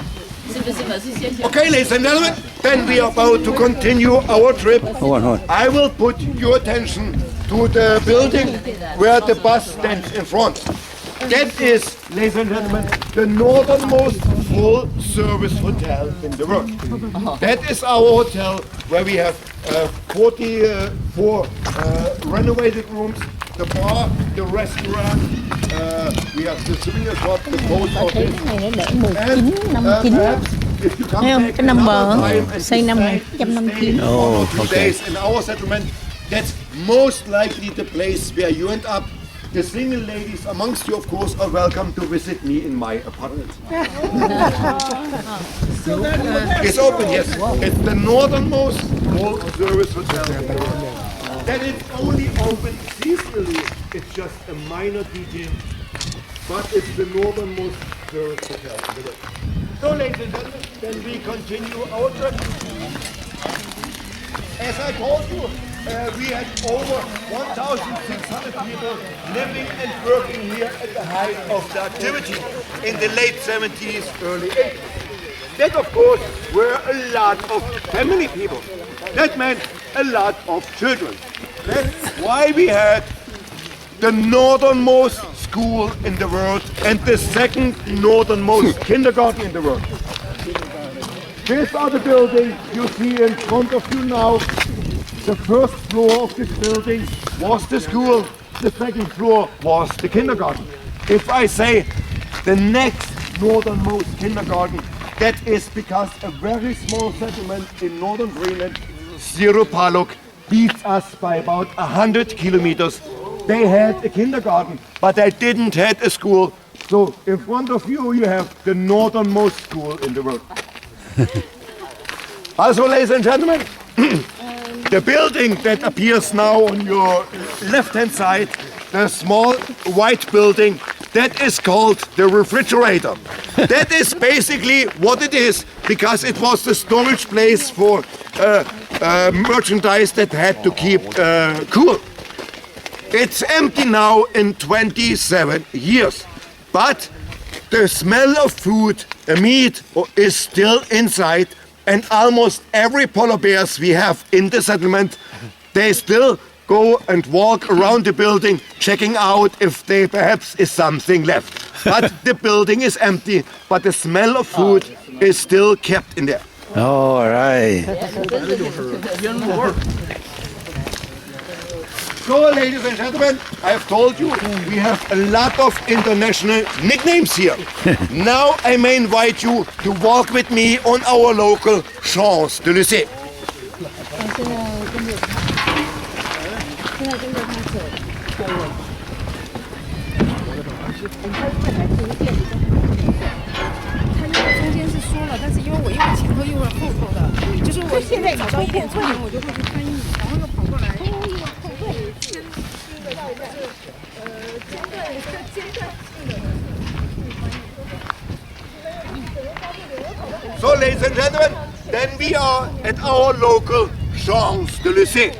是不是？谢谢。 Okay, ladies and gentlemen, then we are about to continue our trip. Hold on. I will put your attention to the building where the bus stands in front. That is, ladies and gentlemen, the northernmost full-service hotel in the world. That is our hotel where we have 44 renovated rooms, the bar, the restaurant, we have the souvenir shop, the post office. Cái này nó để 1959. If you come Thấy không? back Cái number another time and xây năm stay 1959. Oh, for okay. days in our settlement, that's most likely the place where you end up. The single ladies amongst you, of course, are welcome to visit me in my apartment. It's open, yes. It's the northernmost full-service hotel. That it's only open seasonally. It's just a minor detail, but it's the northernmost service hotel in the world. So, ladies and gentlemen, then we continue our trip. As I told you, we had over 1,600 people living and working here at the height of the activity in the late 70s, early 80s. That, of course, were a lot of family people. That meant a lot of children. That's why we had the northernmost school in the world and the second northernmost kindergarten in the world. These are the buildings you see in front of you now. The first floor of this building was the school. The second floor was the kindergarten. If I say the next northernmost kindergarten, that is because a very small settlement in northern Greenland, Sirupaluk, beats us by about 100 kilometers. They had a kindergarten, but they didn't have a school. So in front of you, you have the northernmost school in the world. Also, ladies and gentlemen, the building that appears now on your left-hand side, the small white building, that is called the refrigerator. That is basically what it is, because it was the storage place for merchandise that had to keep cool. It's empty now in 27 years, but the smell of food, meat, is still inside, and almost every polar bears we have in the settlement, they still go and walk around the building, checking out if there perhaps is something left. But the building is empty, but the smell of food is still kept in there. All right. So, ladies and gentlemen, I have told you we have a lot of international nicknames here. Now I may invite you to walk with me on our local Champs-Élysées. So, ladies and gentlemen, then we are at our local Champs-Élysées.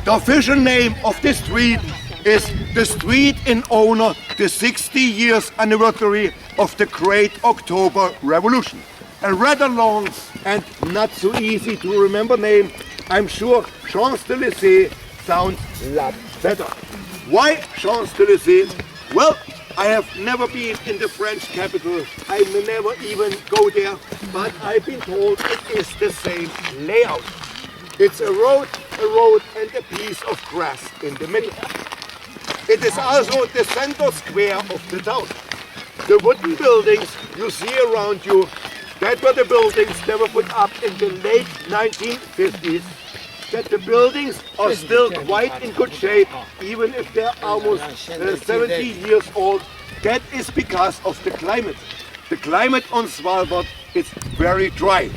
The official name of this street is the street in honor the 60 years anniversary of the Great October Revolution. A rather long and not so easy to remember name. I'm sure Champs-Élysées sounds a lot better. Why Champs-Élysées? Well, I have never been in the French capital. I may never even go there, but I've been told it is the same layout. It's a road and a piece of grass in the middle. It is also the center square of the town. The wooden buildings you see around you, that were the buildings that were put up in the late 1950s. That the buildings are still quite in good shape, even if they're almost 70 years old. That is because of the climate. The climate on Svalbard is very dry.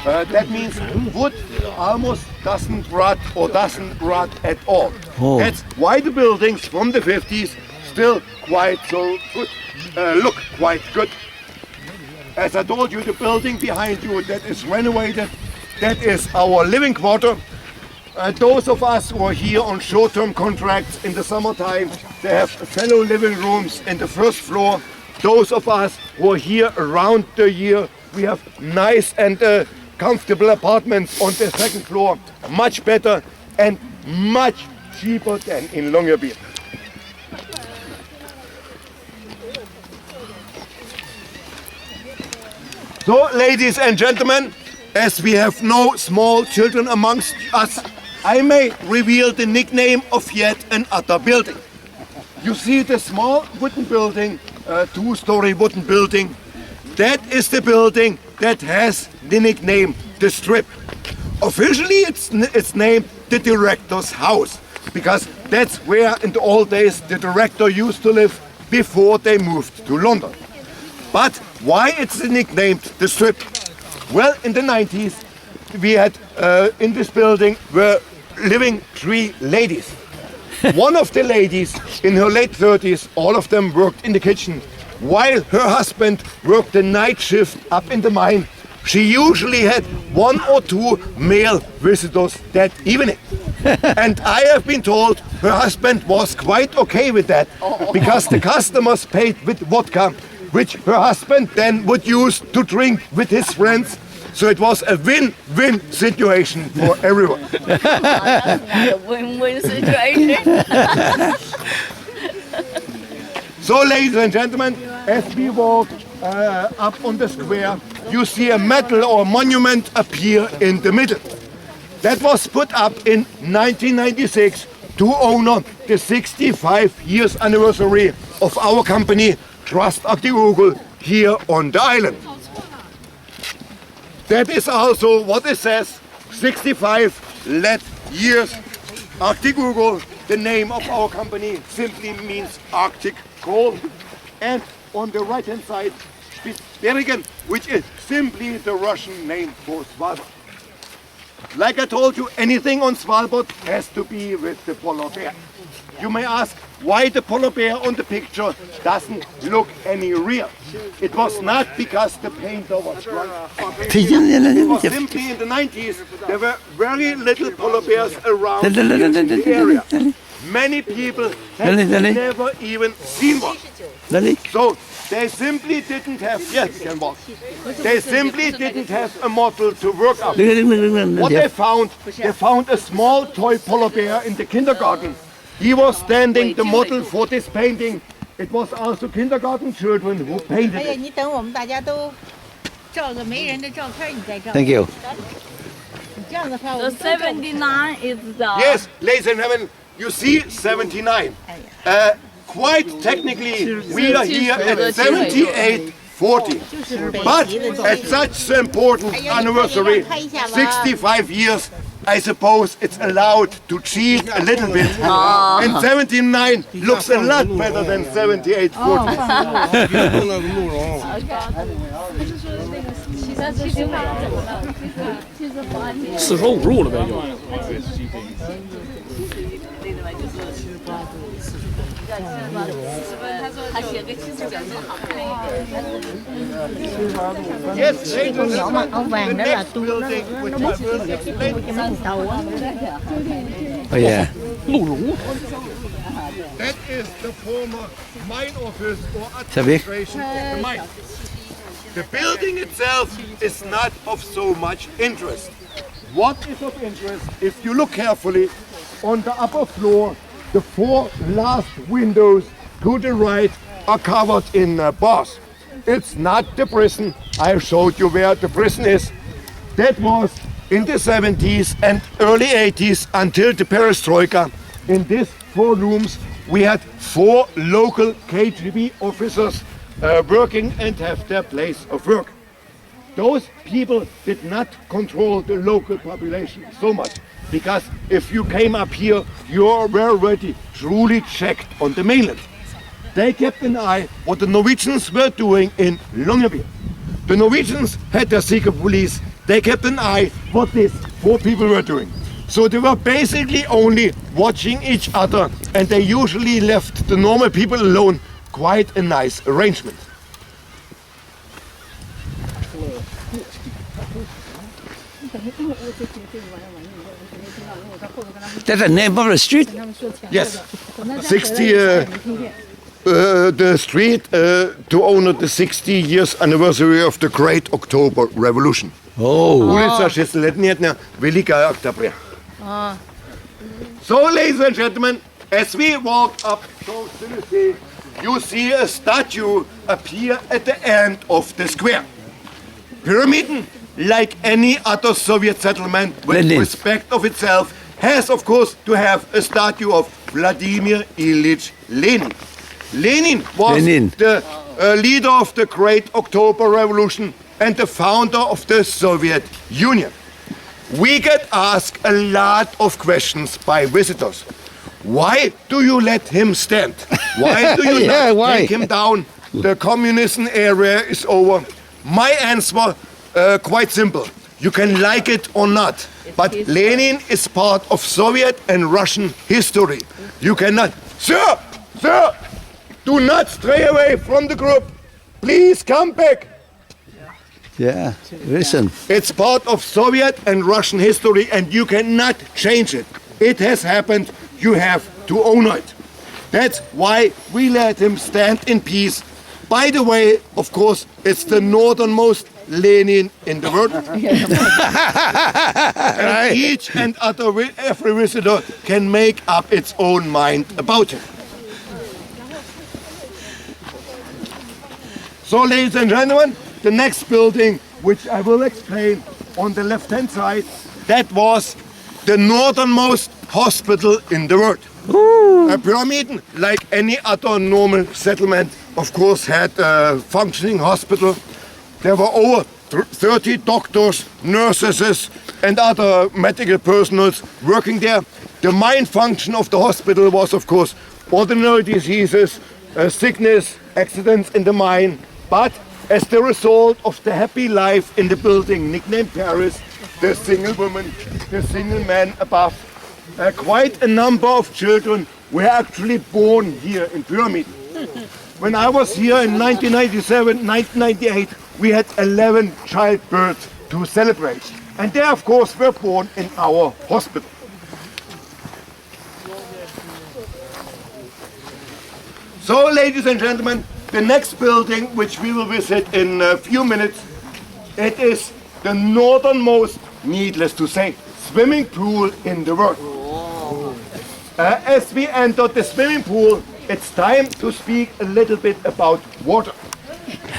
That means wood almost doesn't rot or doesn't rot at all. Oh. That's why the buildings from the 50s still quite so good, look quite good. As I told you, the building behind you that is renovated, that is our living quarter. Those of us who are here on short-term contracts in the summertime, they have fellow living rooms in the first floor. Those of us who are here around the year, we have nice and comfortable apartments on the second floor, much better and much cheaper than in Longyearbyen. So, ladies and gentlemen, as we have no small children amongst us, I may reveal the nickname of yet another building. You see the small wooden building, two-story wooden building. That is the building that has the nickname The Strip. Officially it's named the Director's House, because that's where in the old days the director used to live before they moved to London. But why it's nicknamed The Strip? Well, in the 90s we had in this building were living 3 ladies. One of the ladies in her late 30s, all of them worked in the kitchen, while her husband worked the night shift up in the mine she usually had 1 or 2 male visitors that evening. And I have been told her husband was quite okay with that, because the customers paid with vodka, which her husband then would use to drink with his friends. So it was a win-win situation for everyone. That's not a win-win situation. So, ladies and gentlemen, as we walk up on the square, you see a medal or monument appear in the middle. That was put up in 1996 to honor the 65 years anniversary of our company, Trust Arctic Eagle, here on the island. That is also what it says, 65 years. Arctic Eagle, the name of our company, simply means Arctic cold. And on the right hand side, Spitzbergen, which is simply the Russian name for Svalbard. Like I told you, anything on Svalbard has to be with the polar bear. You may ask why the polar bear on the picture doesn't look any real. It was not because the painter was drunk. It was simply in the 90s there were very little polar bears around the area. Many people have never even seen one. So they simply didn't have, yes, you can walk. They simply didn't have a model to work up. What they found a small toy polar bear in the kindergarten. He was standing the model for this painting. It was also kindergarten children who painted it. Thank you. The 79 is the... Yes, ladies and gentlemen, you see 79. Quite technically, we are here at 7840. But at such an important anniversary, 65 years, I suppose it's allowed to cheat a little bit. And 79 looks a lot better than 7840. 四舍五入了呗就。他写个70讲多好。 Yes, ladies and nhỏ mà áo gentlemen, vàng the đó là next tôi building which I will explain to you, tàu á. Oh yeah. 鹿茸。 that is the former mine office or Sabik? administration of the mine. The building itself is not of so much interest. What is of interest, if you look carefully, on the upper floor, the 4 last windows to the right are covered in bars. It's not the prison. I showed you where the prison is. That was in the 70s and early 80s until the perestroika. In these 4 rooms we had 4 local KGB officers working and have their place of work. Those people did not control the local population so much, because if you came up here, you were already truly checked on the mainland. They kept an eye what the Norwegians were doing in Longyearbyen. The Norwegians had their secret police. They kept an eye what these 4 people were doing. So they were basically only watching each other, and they usually left the normal people alone. Quite a nice arrangement. That's the name of the street? Yes, 60, the street to honor the 60 years anniversary of the Great October Revolution. Oh. Ulica 6-letnia Velika Oktября. So, ladies and gentlemen, as we walk up close to the sea, you see a statue appear at the end of the square. Pyramiden, like any other Soviet settlement with Lenin. respect of itself, has of course to have a statue of Vladimir Ilyich Lenin. Lenin was the leader of the Great October Revolution and the founder of the Soviet Union. We get asked a lot of questions by visitors. Why do you let him stand? Why do you Yeah, not why? take him down? The communism era is over. My answer, quite simple. You can like it or not, but Lenin is part of Soviet and Russian history. You cannot. Sir! Sir! Do not stray away from the group. Please come back. Yeah, listen. It's part of Soviet and Russian history and you cannot change it. It has happened, you have to own it. That's why we let him stand in peace. By the way, of course, it's the northernmost Lenin in the world. And each and every visitor can make up its own mind about him. So, ladies and gentlemen, the next building, which I will explain on the left-hand side, that was the northernmost hospital in the world. Pyramiden, like any other normal settlement, of course, had a functioning hospital. There were over 30 doctors, nurses, and other medical personnel working there. The main function of the hospital was, of course, ordinary diseases, sickness, accidents in the mine. But as the result of the happy life in the building, nicknamed Paris, the single woman, the single man above, quite a number of children were actually born here in Pyramid. When I was here in 1997, 1998, we had 11 childbirths to celebrate. And they, of course, were born in our hospital. So, ladies and gentlemen, the next building, which we will visit in a few minutes, it is the northernmost, needless to say, swimming pool in the world. As we enter the swimming pool, it's time to speak a little bit about water.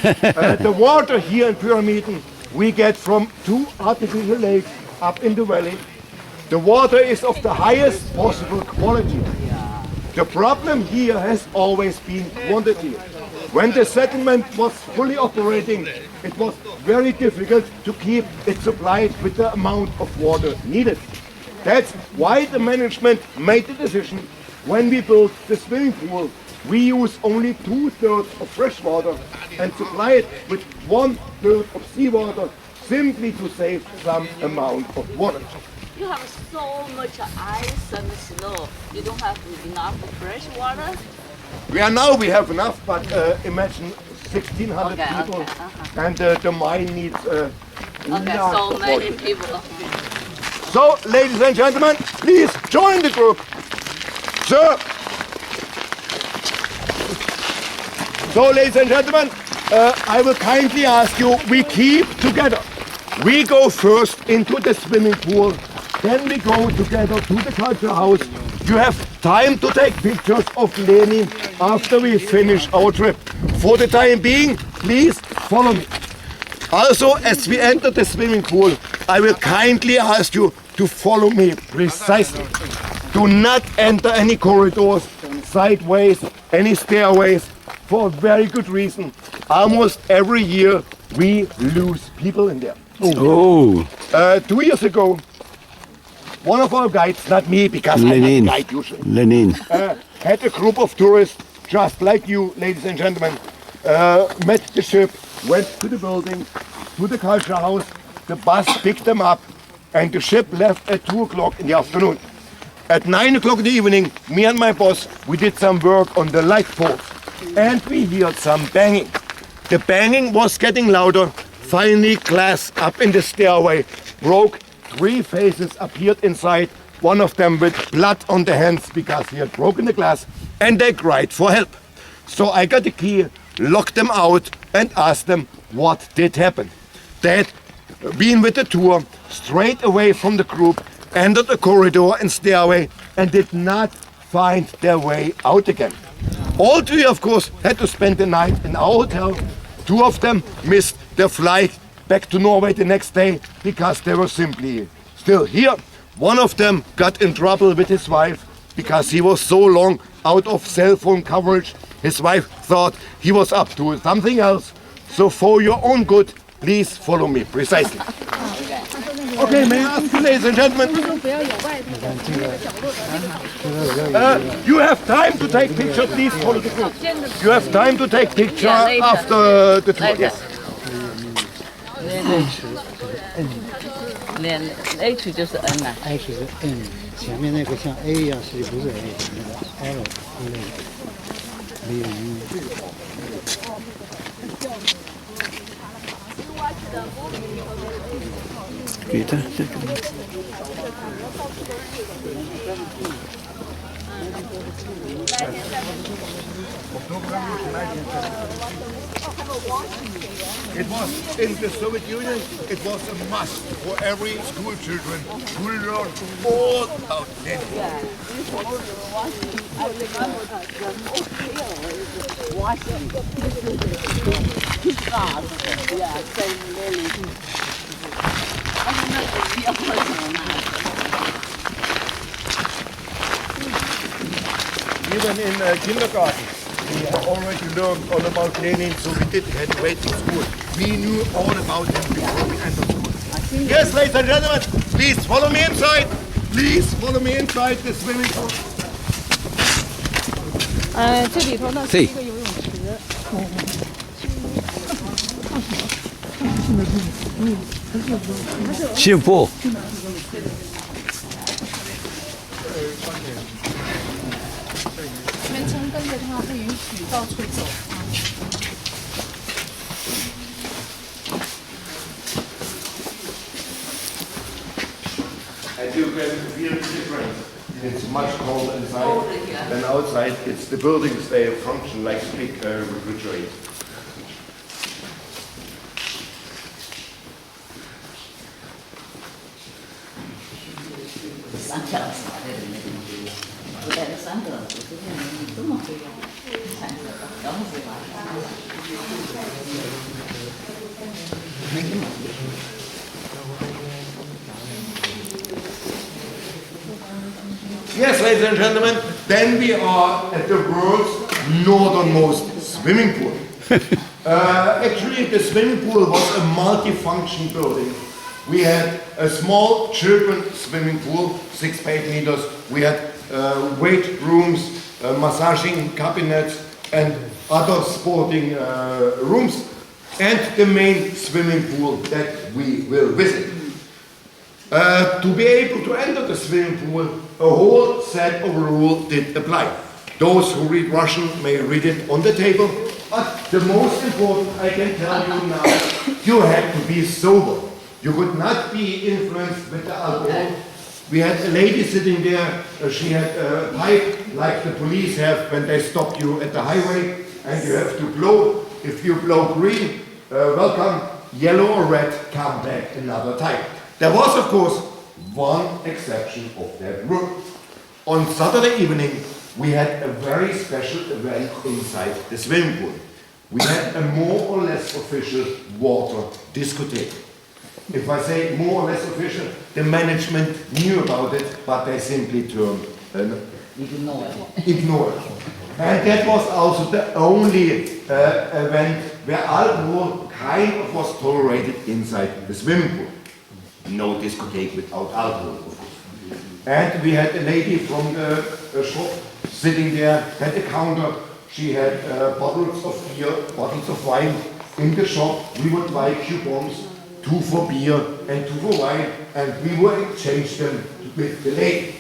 The water here in Pyramiden we get from 2 artificial lakes up in the valley. The water is of the highest possible quality. The problem here has always been quantity. When the settlement was fully operating, it was very difficult to keep it supplied with the amount of water needed. That's why the management made the decision, when we built the swimming pool, we use only 2/3 of fresh water and supply it with 1/3 of seawater, simply to save some amount of water. You have so much ice and snow. You don't have enough fresh water? We have enough, but imagine 1,600 people, and the mine needs so many people. So, ladies and gentlemen, please join the group. Sir. So, ladies and gentlemen, I will kindly ask you, we keep together. We go first into the swimming pool, then we go together to the culture house. You have time to take pictures of Lenin after we finish our trip. For the time being, please follow me. Also, as we enter the swimming pool, I will kindly ask you to follow me precisely. Do not enter any corridors, sideways, any stairways, for a very good reason. Almost every year we lose people in there. 2 years ago, one of our guides, not me, because I'm not a guide usually, Lenin. had a group of tourists, just like you, ladies and gentlemen, met the ship, went to the building, to the culture house, the bus picked them up, and the ship left at 2 o'clock in the afternoon. At 9 o'clock in the evening, me and my boss, we did some work on the light poles, and we heard some banging. The banging was getting louder. Finally, glass up in the stairway broke. 3 faces appeared inside, one of them with blood on the hands because he had broken the glass, and they cried for help. So I got the key, locked them out, and asked them what did happen. They had been with the tour straight away from the group, entered the corridor and stairway, and did not find their way out again. All 3, of course, had to spend the night in our hotel. 2 of them missed their flight back to Norway the next day because they were simply still here. One of them got in trouble with his wife because he was so long out of cell phone coverage. His wife thought he was up to something else. So for your own good, please follow me precisely. Okay, may I ask you, ladies and gentlemen? You have time to take picture, please follow the group. You have time to take picture after the tour. Yes. H 就是 N 啊 ，H 是 N， 前面那个像 A 一样，实际不是 A， 那个 L 之类的，没有音。Kita. It was in the Soviet Union, it was a must for every school children to learn all about Lenin. Yeah, I remember that the most clear is Washington. Yeah, saying Lenin. I remember the real person now. Even in kindergarten, we already learned all about Lenin, so we did graduate in school. We knew all about him before we entered school. Yes, ladies and gentlemen, please follow me inside. Please follow me inside the swimming pool. 这里头呢是一个游泳池。幸福。全程跟着他，不允许到处走。And you can feel the difference. It's much colder inside than outside. It's the buildings, they function like big refrigerators. Yes, ladies and gentlemen, then we are at the world's northernmost swimming pool. Actually, the swimming pool was a multi-function building. We had a small children's swimming pool, 6 by 8 meters. We had weight rooms, massaging cabinets, and other sporting rooms, and the main swimming pool that we will visit. To be able to enter the swimming pool, a whole set of rules did apply. Those who read Russian may read it on the table, but the most important I can tell you now, you had to be sober. You could not be influenced with the alcohol. We had a lady sitting there, she had a pipe like the police have when they stop you at the highway, and you have to blow. If you blow green, welcome, yellow or red, come back another time. There was, of course, one exception of that rule. On Saturday evening, we had a very special event inside the swimming pool. We had a more or less official water discotheque. If I say more or less official, the management knew about it, but they simply turned ignored. And that was also the only event where alcohol kind of was tolerated inside the swimming pool. No discotheque without alcohol, of course. And we had a lady from the shop sitting there at the counter. She had bottles of beer, bottles of wine in the shop. We would buy coupons, 2 for beer and 2 for wine, and we would exchange them with the lady.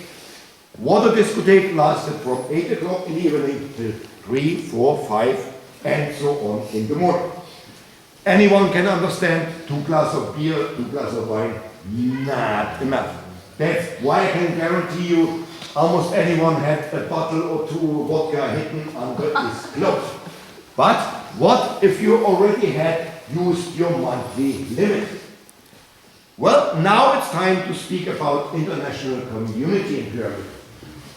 Water discotheque lasted from 8 o'clock in the evening till 3, 4, 5, and so on in the morning. Anyone can understand 2 glasses of beer, 2 glasses of wine, not enough. That's why I can guarantee you almost anyone had a bottle or 2 vodka hidden under his clothes. But what if you already had used your monthly limit? Well, now it's time to speak about international community in Germany.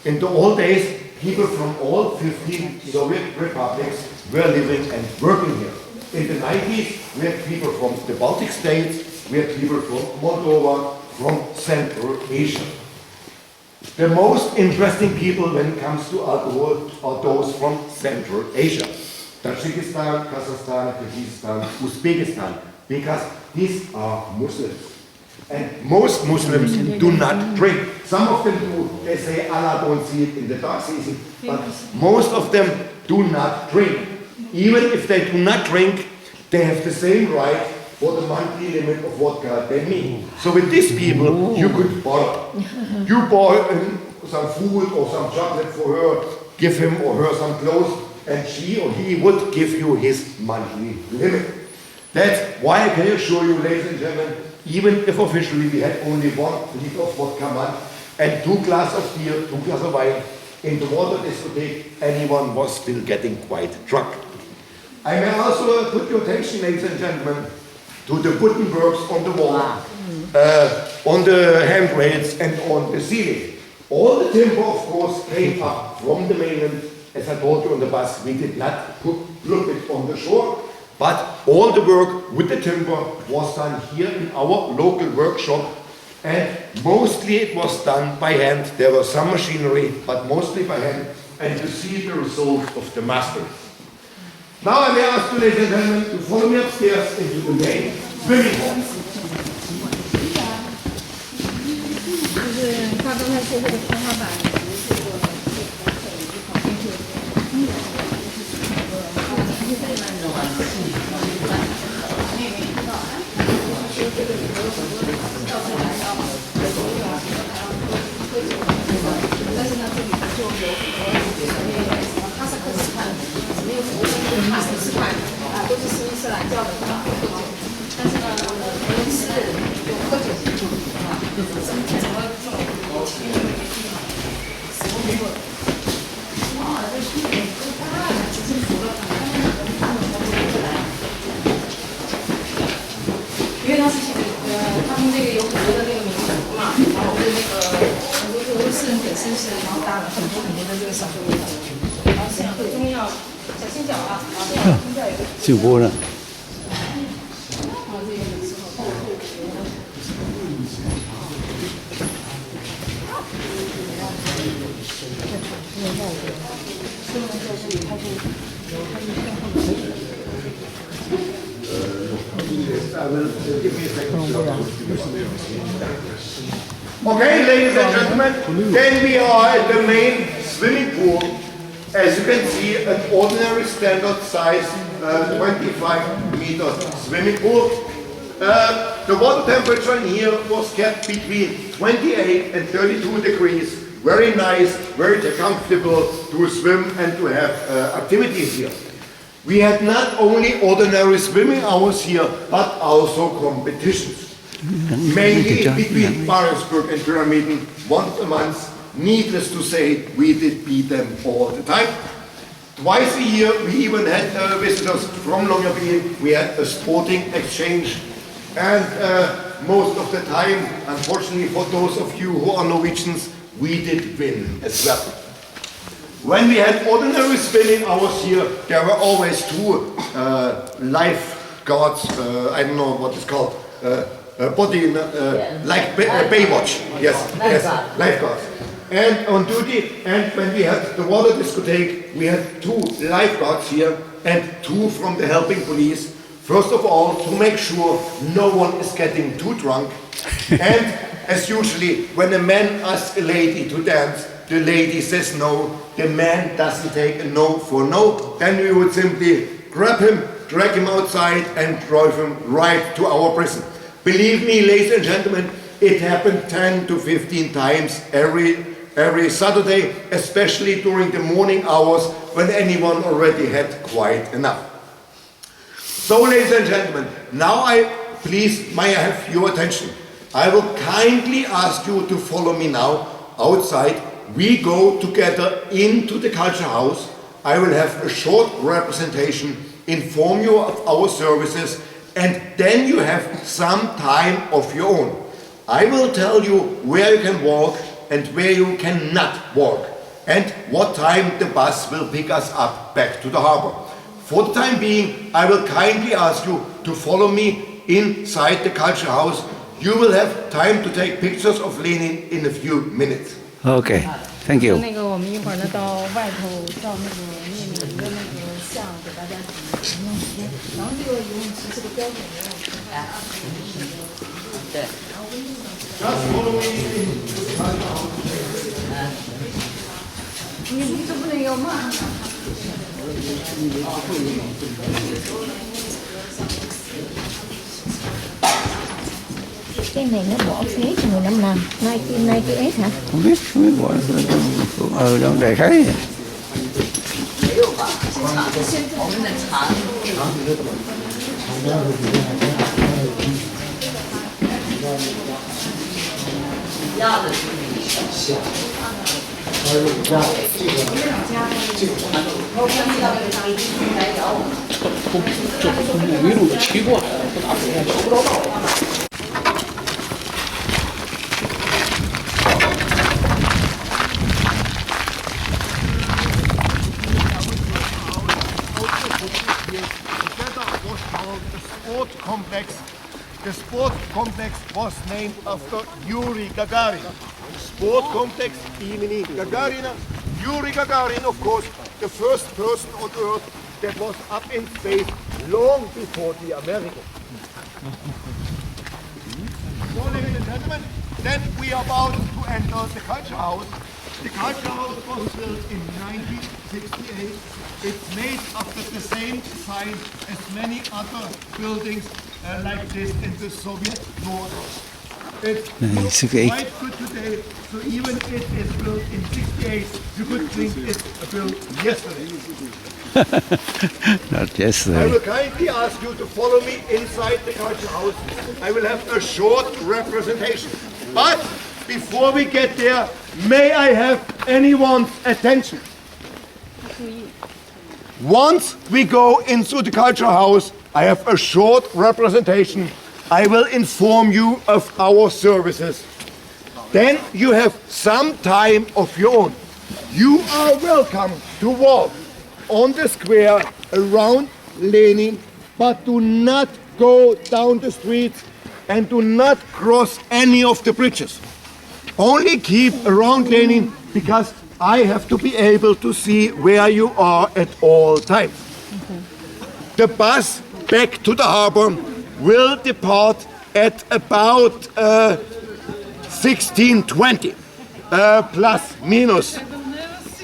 In the old days, people from all 15 Soviet republics were living and working here. In the 90s, we had people from the Baltic states, we had people from Moldova, from Central Asia. The most interesting people when it comes to alcohol are those from Central Asia. Tajikistan, Kazakhstan, Kyrgyzstan, Uzbekistan, because these are Muslims. And most Muslims do not drink. Some of them do. They say Allah don't see it in the dark season. But most of them do not drink. Even if they do not drink, they have the same right for the monthly limit of vodka than me. So with these people, you could borrow. You buy some food or some chocolate for her, give him or her some clothes, and she or he would give you his monthly limit. That's why I can assure you, ladies and gentlemen, even if officially we had only 1 liter of vodka a month and 2 glasses of beer, 2 glasses of wine, in the water discotheque, anyone was still getting quite drunk. I may also put your attention, ladies and gentlemen, to the wooden works on the wall, on the handrails and on the ceiling. All the timber, of course, came up from the mainland. As I told you on the bus, we did not look it on the shore, but all the work with the timber was done here in our local workshop, and mostly it was done by hand. There was some machinery, but mostly by hand, and you see the result of the mastery. Now I may ask you, ladies and gentlemen, to follow me upstairs into the main swimming hall. 就是他刚才说这个天花板，但是呢，这里就有哈萨克斯坦，没有福建哈萨克斯坦啊，都是斯里兰教的但是呢，俄罗斯人有喝酒啊，怎么因为当时他们这个有很多的那个民族嘛，然后那个很多俄罗斯人本身是然后打了很多的这个少数民族，然后像很重要小心脚啊，小心脚有个直播呢。Okay, ladies and gentlemen, then we are at the main swimming pool. As you can see, an ordinary standard size 25-meter swimming pool. The water temperature in here was kept between 28 and 32 degrees. Very nice, very comfortable to swim and to have activities here. We had not only ordinary swimming hours here, but also competitions. Mainly between Barentsburg and Pyramiden, once a month. Needless to say, we did beat them all the time. Twice a year, we even had visitors from Longyearbyen. We had a sporting exchange. And most of the time, unfortunately for those of you who are Norwegians, we did win as well. When we had ordinary swimming hours here, there were always 2 lifeguards, I don't know what it's called, like Baywatch, yes, lifeguards. And on duty, and when we had the water discotheque, we had 2 lifeguards here and 2 from the helping police. First of all, to make sure no one is getting too drunk. And as usually, when a man asks a lady to dance, the lady says no, the man doesn't take a no for no, then we would simply grab him, drag him outside and drive him right to our prison. Believe me, ladies and gentlemen, it happened 10 to 15 times every Saturday, especially during the morning hours when anyone already had quite enough. So, ladies and gentlemen, now please, may I have your attention. I will kindly ask you to follow me now outside. We go together into the culture house. I will have a short representation, inform you of our services, and then you have some time of your own. I will tell you where you can walk and where you cannot walk, and what time the bus will pick us up back to the harbor. For the time being, I will kindly ask you to follow me inside the culture house. You will have time to take pictures of Lenin in a few minutes. Okay, thank you. 那个我们一会儿呢到外头照那个列宁的那个像给大家弄一下，然后这个游泳池是个标准的游泳池，对。Just follow me in. 你这不能有吗？Cái này nó bỏ phí cho người năm nào? Nay cái S hả? Không biết bỏ đâu đại khái. 我们的茶东部纬度的奇怪，不打水面找不着道。The sport complex was named after Yuri Gagarin. Sport complex имени Гагарина. Yuri Gagarin, of course, the first person on Earth that was up in space long before the Americans. So, ladies and gentlemen, then we are about to enter the culture house. The culture house was built in 1968. It's made after the same design as many other buildings like this in the Soviet Norway. It looks quite good today, so even if it's built in 68, you could think it's built yesterday. Not yesterday. I will kindly ask you to follow me inside the culture house. I will have a short representation. But before we get there, may I have anyone's attention? Once we go into the culture house, I have a short representation. I will inform you of our services. Then you have some time of your own. You are welcome to walk on the square around Lenin, but do not go down the streets and do not cross any of the bridges. Only keep around Lenin because I have to be able to see where you are at all times. The bus back to the harbor will depart at about 16:20, plus minus.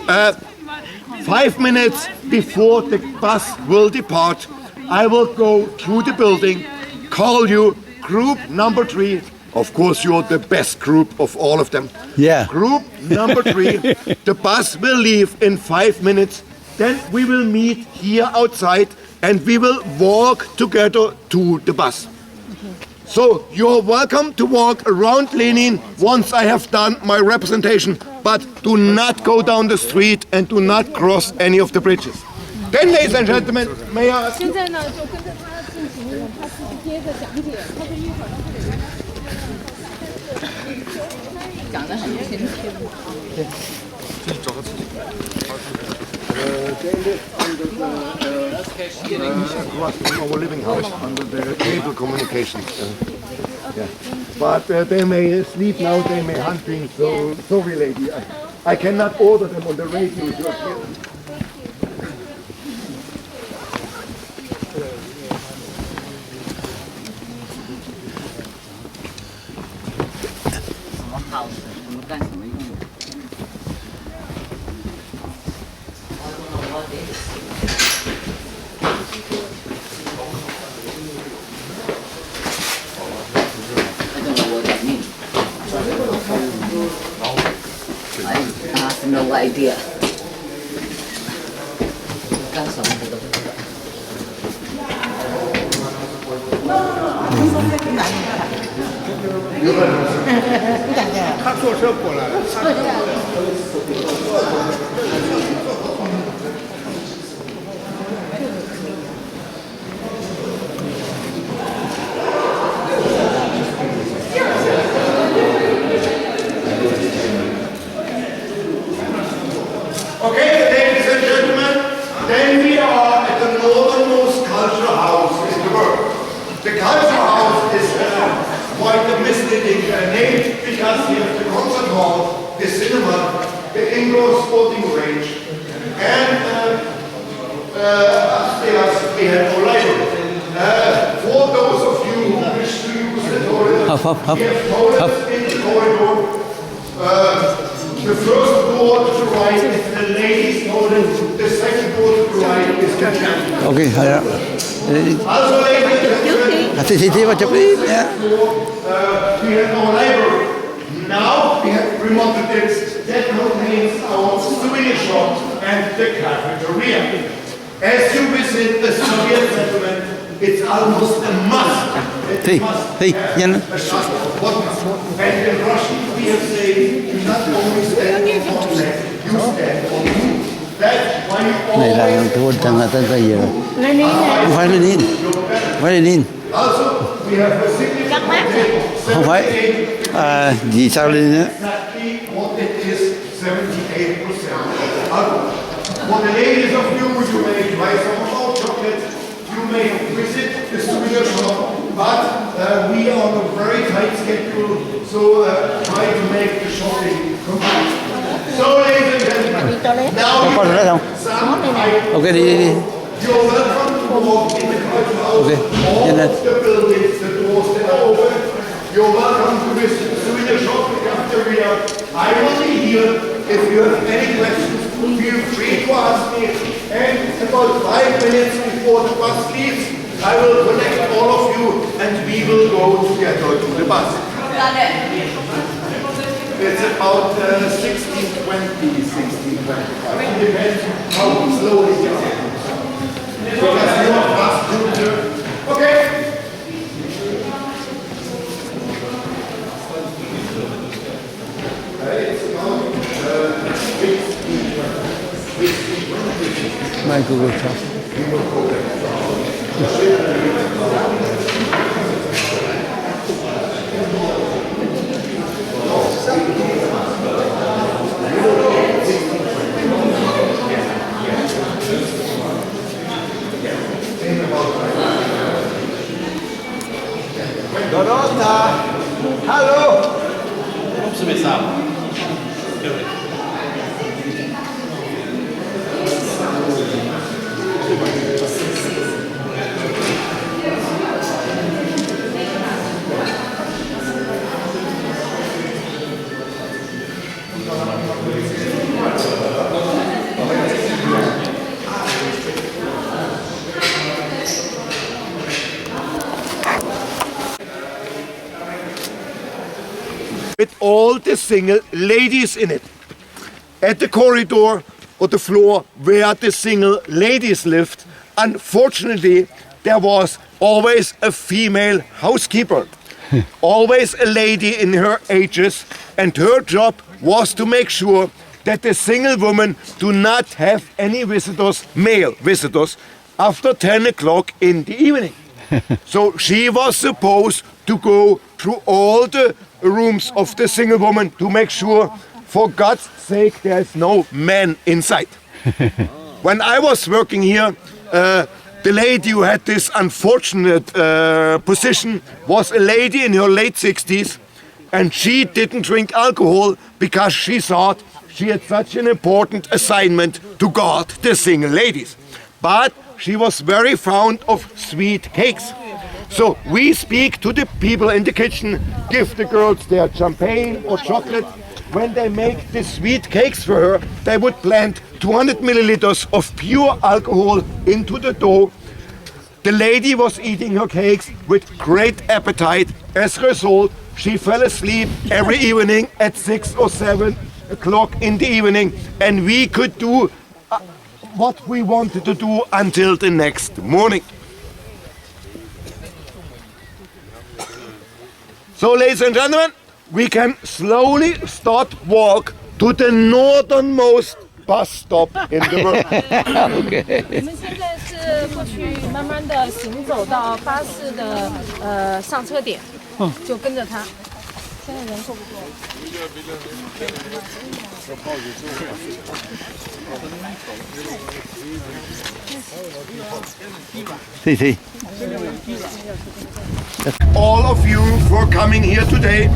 5 minutes before the bus will depart, I will go through the building, call you group number 3. Of course, you're the best group of all of them. Yeah. Group number 3. The bus will leave in 5 minutes. Then we will meet here outside and we will walk together to the bus. So you're welcome to walk around Lenin once I have done my representation, but do not go down the street and do not cross any of the bridges. Then, ladies and gentlemen, may I ask you? 现在呢，就跟着他进行他自己接着讲解，他就一会儿讲得很清楚。 They live under our living house, under the cable communications. Yeah. But they may sleep now, they may hunting, so sorry lady, I cannot order them on the radio. I have no idea. 干什么的都不知道。他坐车过来了。Okay, ladies and gentlemen, then we are at the northernmost culture house in the world. The culture house is quite a misleading name because we have the concert hall, the cinema, the indoor sporting range, and upstairs we have a library. For those of you who wish to use the toilet, we have toilets in the corridor. The first door to the right is the ladies' toilet. The second door to the right is the gentleman's. Okay, yeah. Also, ladies and gentlemen, we have our library. Now we have remodeled it. That contains our souvenir shop and the cafeteria. As you visit the Soviet settlement, It's almost a must. Thì, nhanh lắm. And in Russian we have said, you not only stand on one leg, you stand on two. That's why you Này là always... thua thằng là tới giờ. Không phải Lenin. Không phải Lenin. Also, we have a significant... Không phải. Vì sao Lenin á? Exactly what it is, 78% of the alcohol. For the ladies of you may try some hot chocolate, you may visit the souvenir shop, but we are on a very tight schedule, so try to make the shopping complete. So, ladies and gentlemen, now Ok, đi. you're welcome to walk in the culture house. Okay. All of the buildings, the doors that are open. You're welcome to visit the souvenir shop, the cafeteria. I will be here. If you have any questions, feel free to ask me. And about 5 minutes before the bus leaves, I will connect all of you and we will go together to the bus. It's about 16:20, 16:25. It depends how slowly it goes. Because you are fast. Okay. Mai Google Chat. Dorota, hallo. With all the single ladies in it. At the corridor or the floor where the single ladies lived, unfortunately, there was always a female housekeeper. Always a lady in her ages, and her job was to make sure that the single women do not have any visitors, male visitors, after 10 o'clock in the evening. So she was supposed to go through all the rooms of the single woman to make sure, for God's sake, there's no man inside. When I was working here, the lady who had this unfortunate position was a lady in her late 60s, and she didn't drink alcohol because she thought she had such an important assignment to guard the single ladies. But she was very fond of sweet cakes. So we speak to the people in the kitchen, give the girls their champagne or chocolate. When they make the sweet cakes for her, they would blend 200 milliliters of pure alcohol into the dough. The lady was eating her cakes with great appetite. As a result, she fell asleep every evening at 6 or 7 o'clock in the evening, and we could do what we wanted to do until the next morning. So, ladies and gentlemen, we can slowly start walk to the northernmost bus stop in the world. Okay. 我们现在是过去慢慢的行走到巴士的上车点，就跟着它。现在人够不够？ See. All of you for coming here today.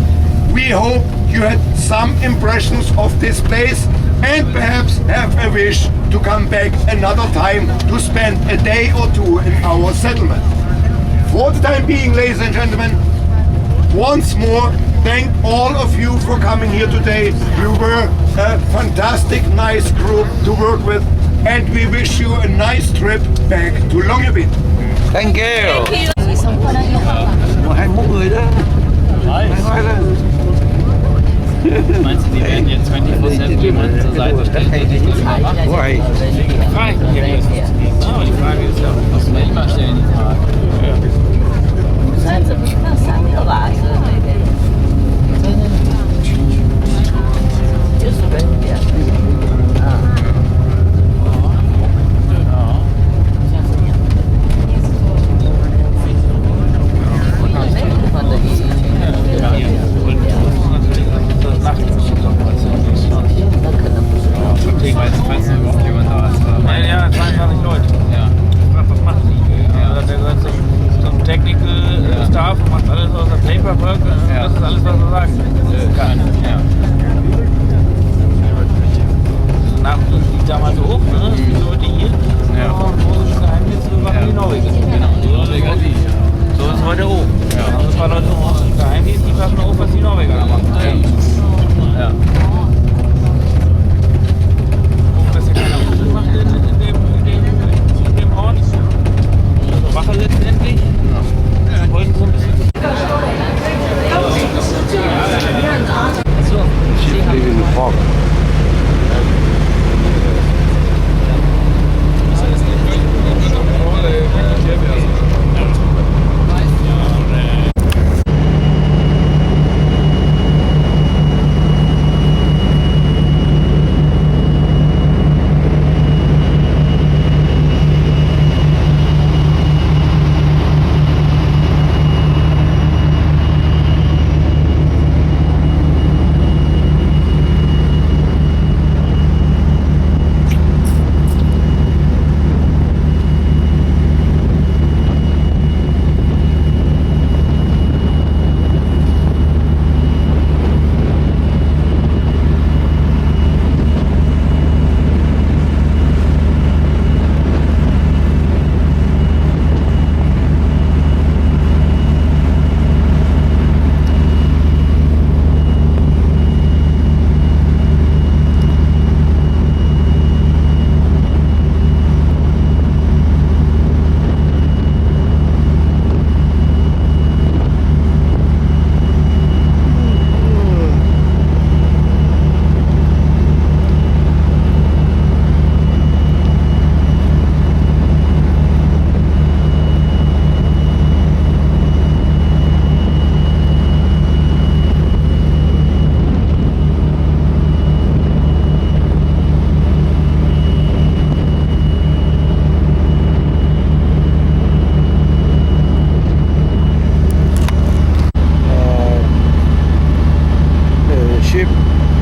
We hope you had some impressions of this place and perhaps have a wish to come back another time to spend a day or two in our settlement. For the time being, ladies and gentlemen, once more, thank all of you for coming here today. You were a fantastic, nice group to work with, and we wish you a nice trip back to Longyearbyen. Thank you. Thank you. 21 người đó. 21 đó. Meinst du, die werden jetzt 24/7 jemanden zur Seite stellen, der dich das überwacht? Why? Frage, ja, wie das funktioniert. Aber die Frage ist ja, was wir immer stellen, die Frage. Ja. 3怎么看3个吧之类的，就是人家啊，像这样，我那没有放的以前那可能不是。Falls überhaupt jemand da ist. Ja, 22 Leute. Ja. Was machen die? Ja. Der gehört zum Technical Staff und macht alles außer Paperwork. Das ist alles, was er sagt. Kann. Ja. Nach liegt da mal so hoch, ne? Die Leute hier. Ja. Großes Geheimnis machen die Norweger. Genau, die Norweger, die. So ist heute hoch. Ja. Also ein paar Leute im Geheimdienst, die passen auf, was die Norweger da machen. Ja. Dass hier keiner Unsinn macht in dem Ort. Also Wache letztendlich. Ja. Wollten so ein bisschen. Sheep live in the fog.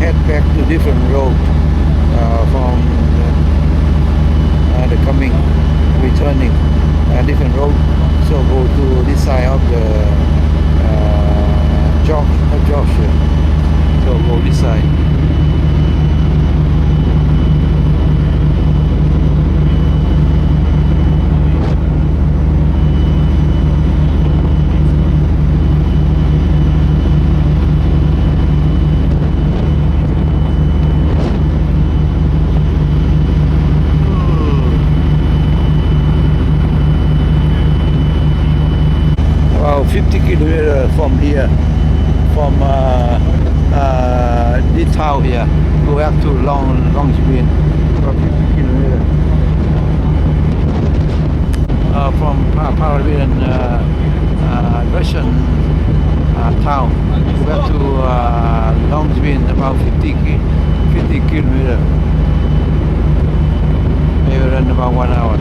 Head back to different road from the coming, returning different road. So go to this side of the Georgia. So go this side. About 50 kilometers from here, from this town here, go back to Longyearbyen, about 50 kilometers. From Parabian Russian town, go back to Longyearbyen, about 50 kilometers. Maybe run about 1 hour.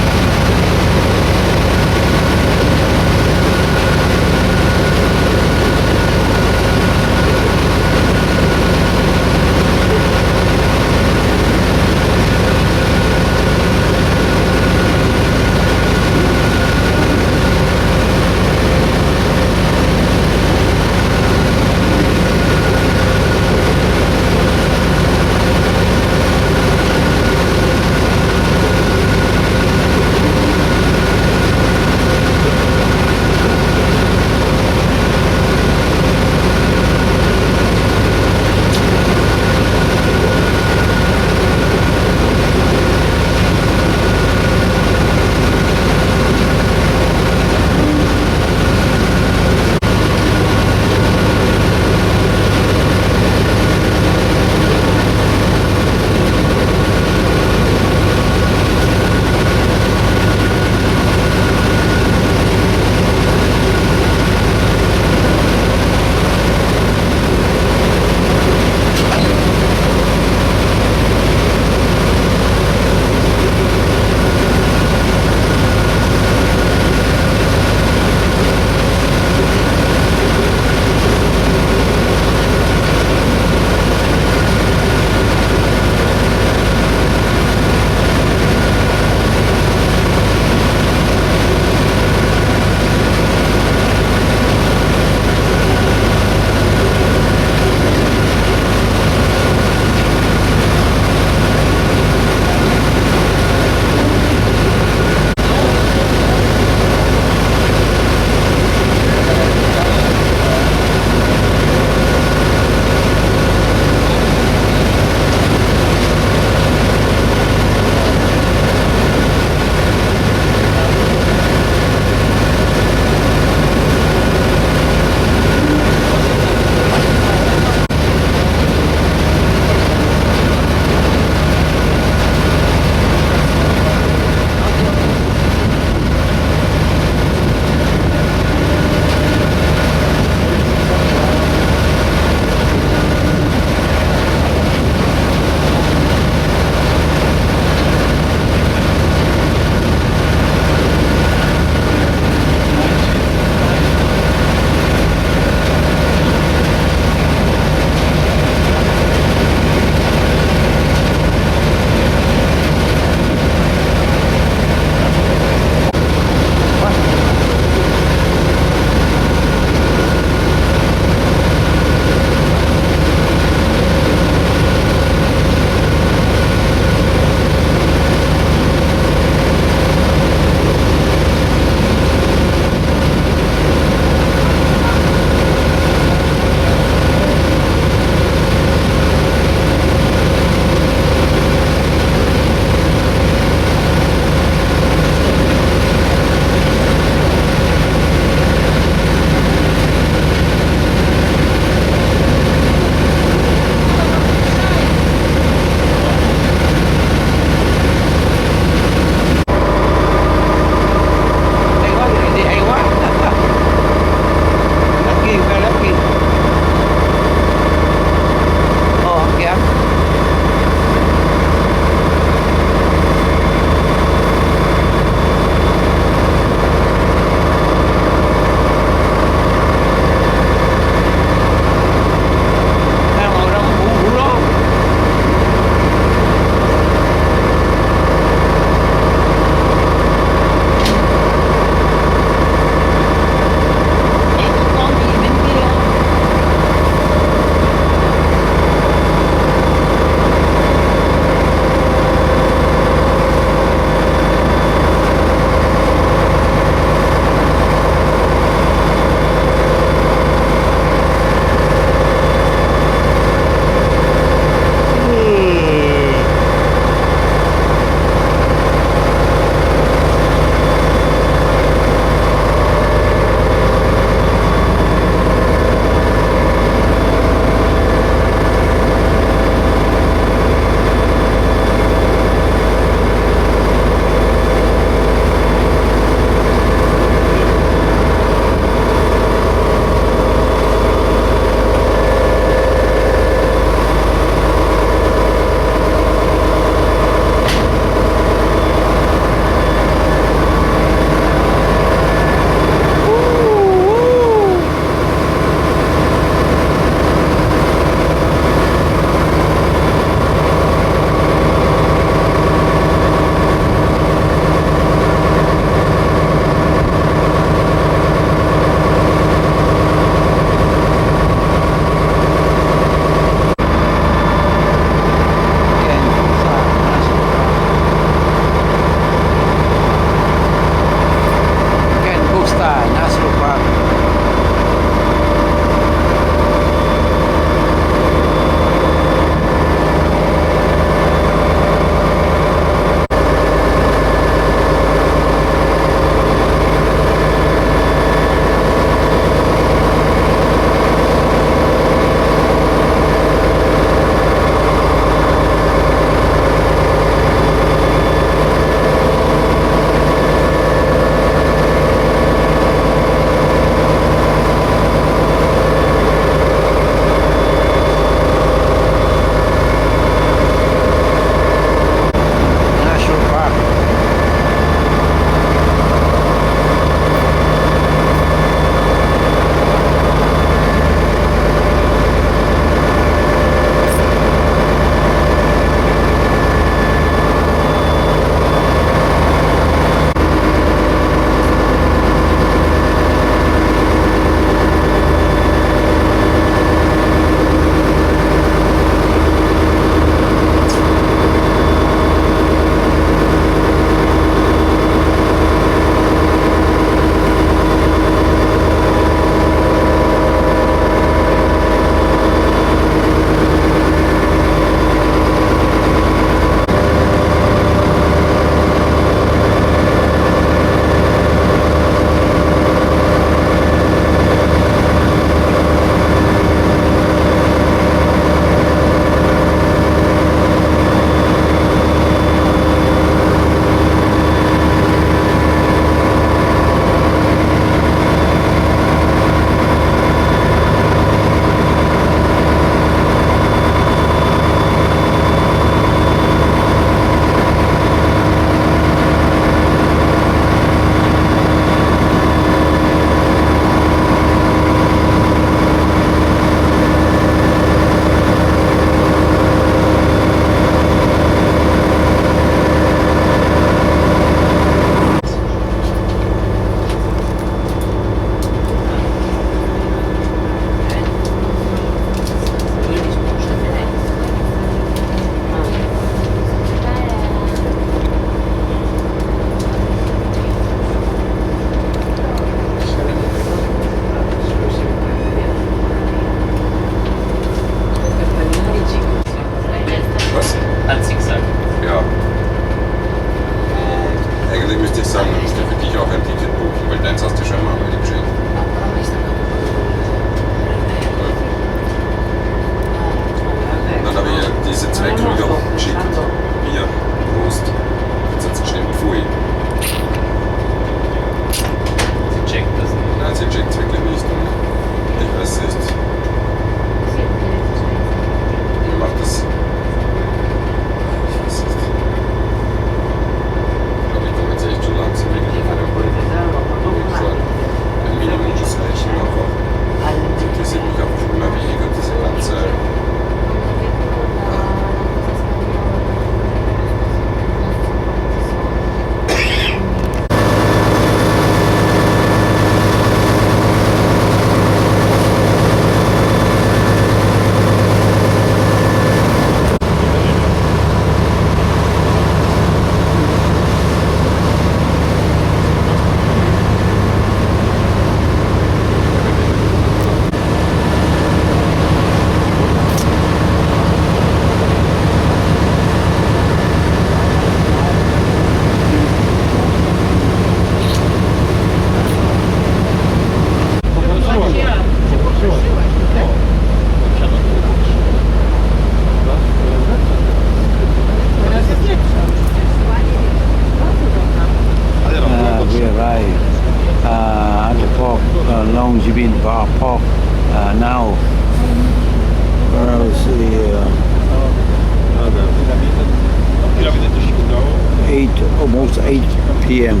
p.m.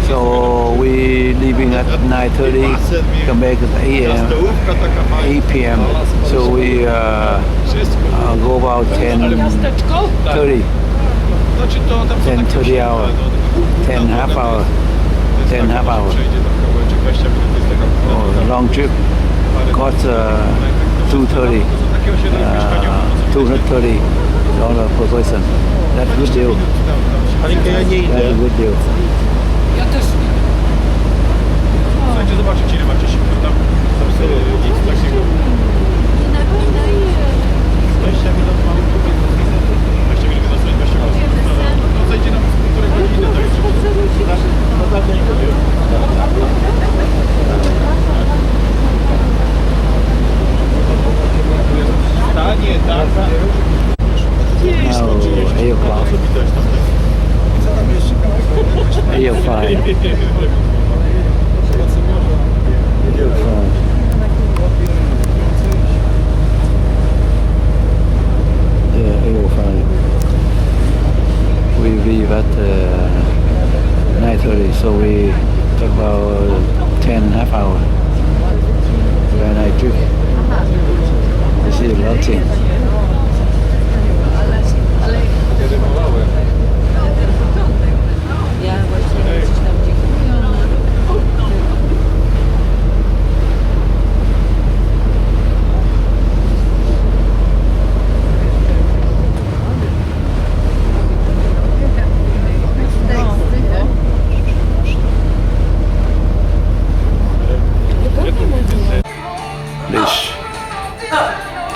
So we leaving at 9:30, come back at 8 p.m. So we go about 10:30 hour, 10 half hour. Oh, long trip cost $230 per person. That's a good deal. That's a good deal. Słuchajcie, zobaczyć ile macie sił, tam sobie nic takiego. 20 minut mam. 20 minut zostać, 20 minut. No zejdzie nam której godziny, tak jest. Stanie, tak. Now, 8 o'clock. 8:05. Yeah, 8:05. We leave at 9:30, so we talk about 10 half hour. Very nice trip. We see a lot of things.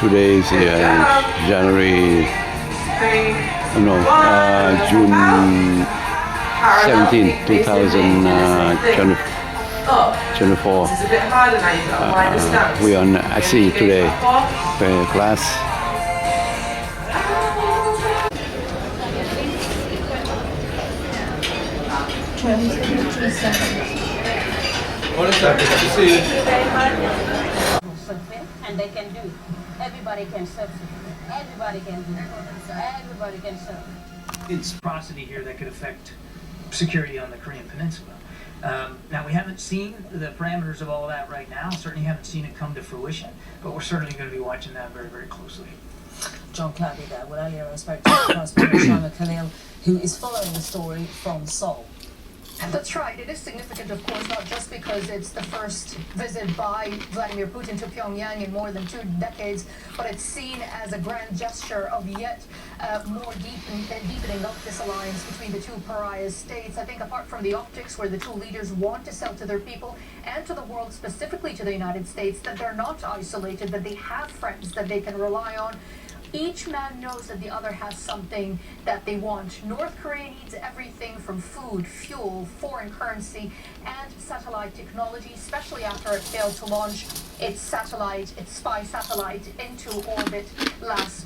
Today is January, June 17, 2024. We are at sea today, class. And they can do it. Everybody can surf. Everybody can do it. Everybody can surf. It's prosody here that could affect security on the Korean Peninsula. Now, we haven't seen the parameters of all of that right now. Certainly haven't seen it come to fruition, but we're certainly going to be watching that very, very closely. John Claddy there. Well, earlier I spoke to correspondent Shima Khalil, who is following the story from Seoul. That's right. It is significant, of course, not just because it's the first visit by Vladimir Putin to Pyongyang in more than 2 decades, but it's seen as a grand gesture of yet more deepening of this alliance between the two pariah states. I think apart from the optics, where the two leaders want to sell to their people and to the world, specifically to the United States, that they're not isolated, that they have friends that they can rely on. Each man knows that the other has something that they want. North Korea needs everything from food, fuel, foreign currency, and satellite technology, especially after it failed to launch its spy satellite into orbit last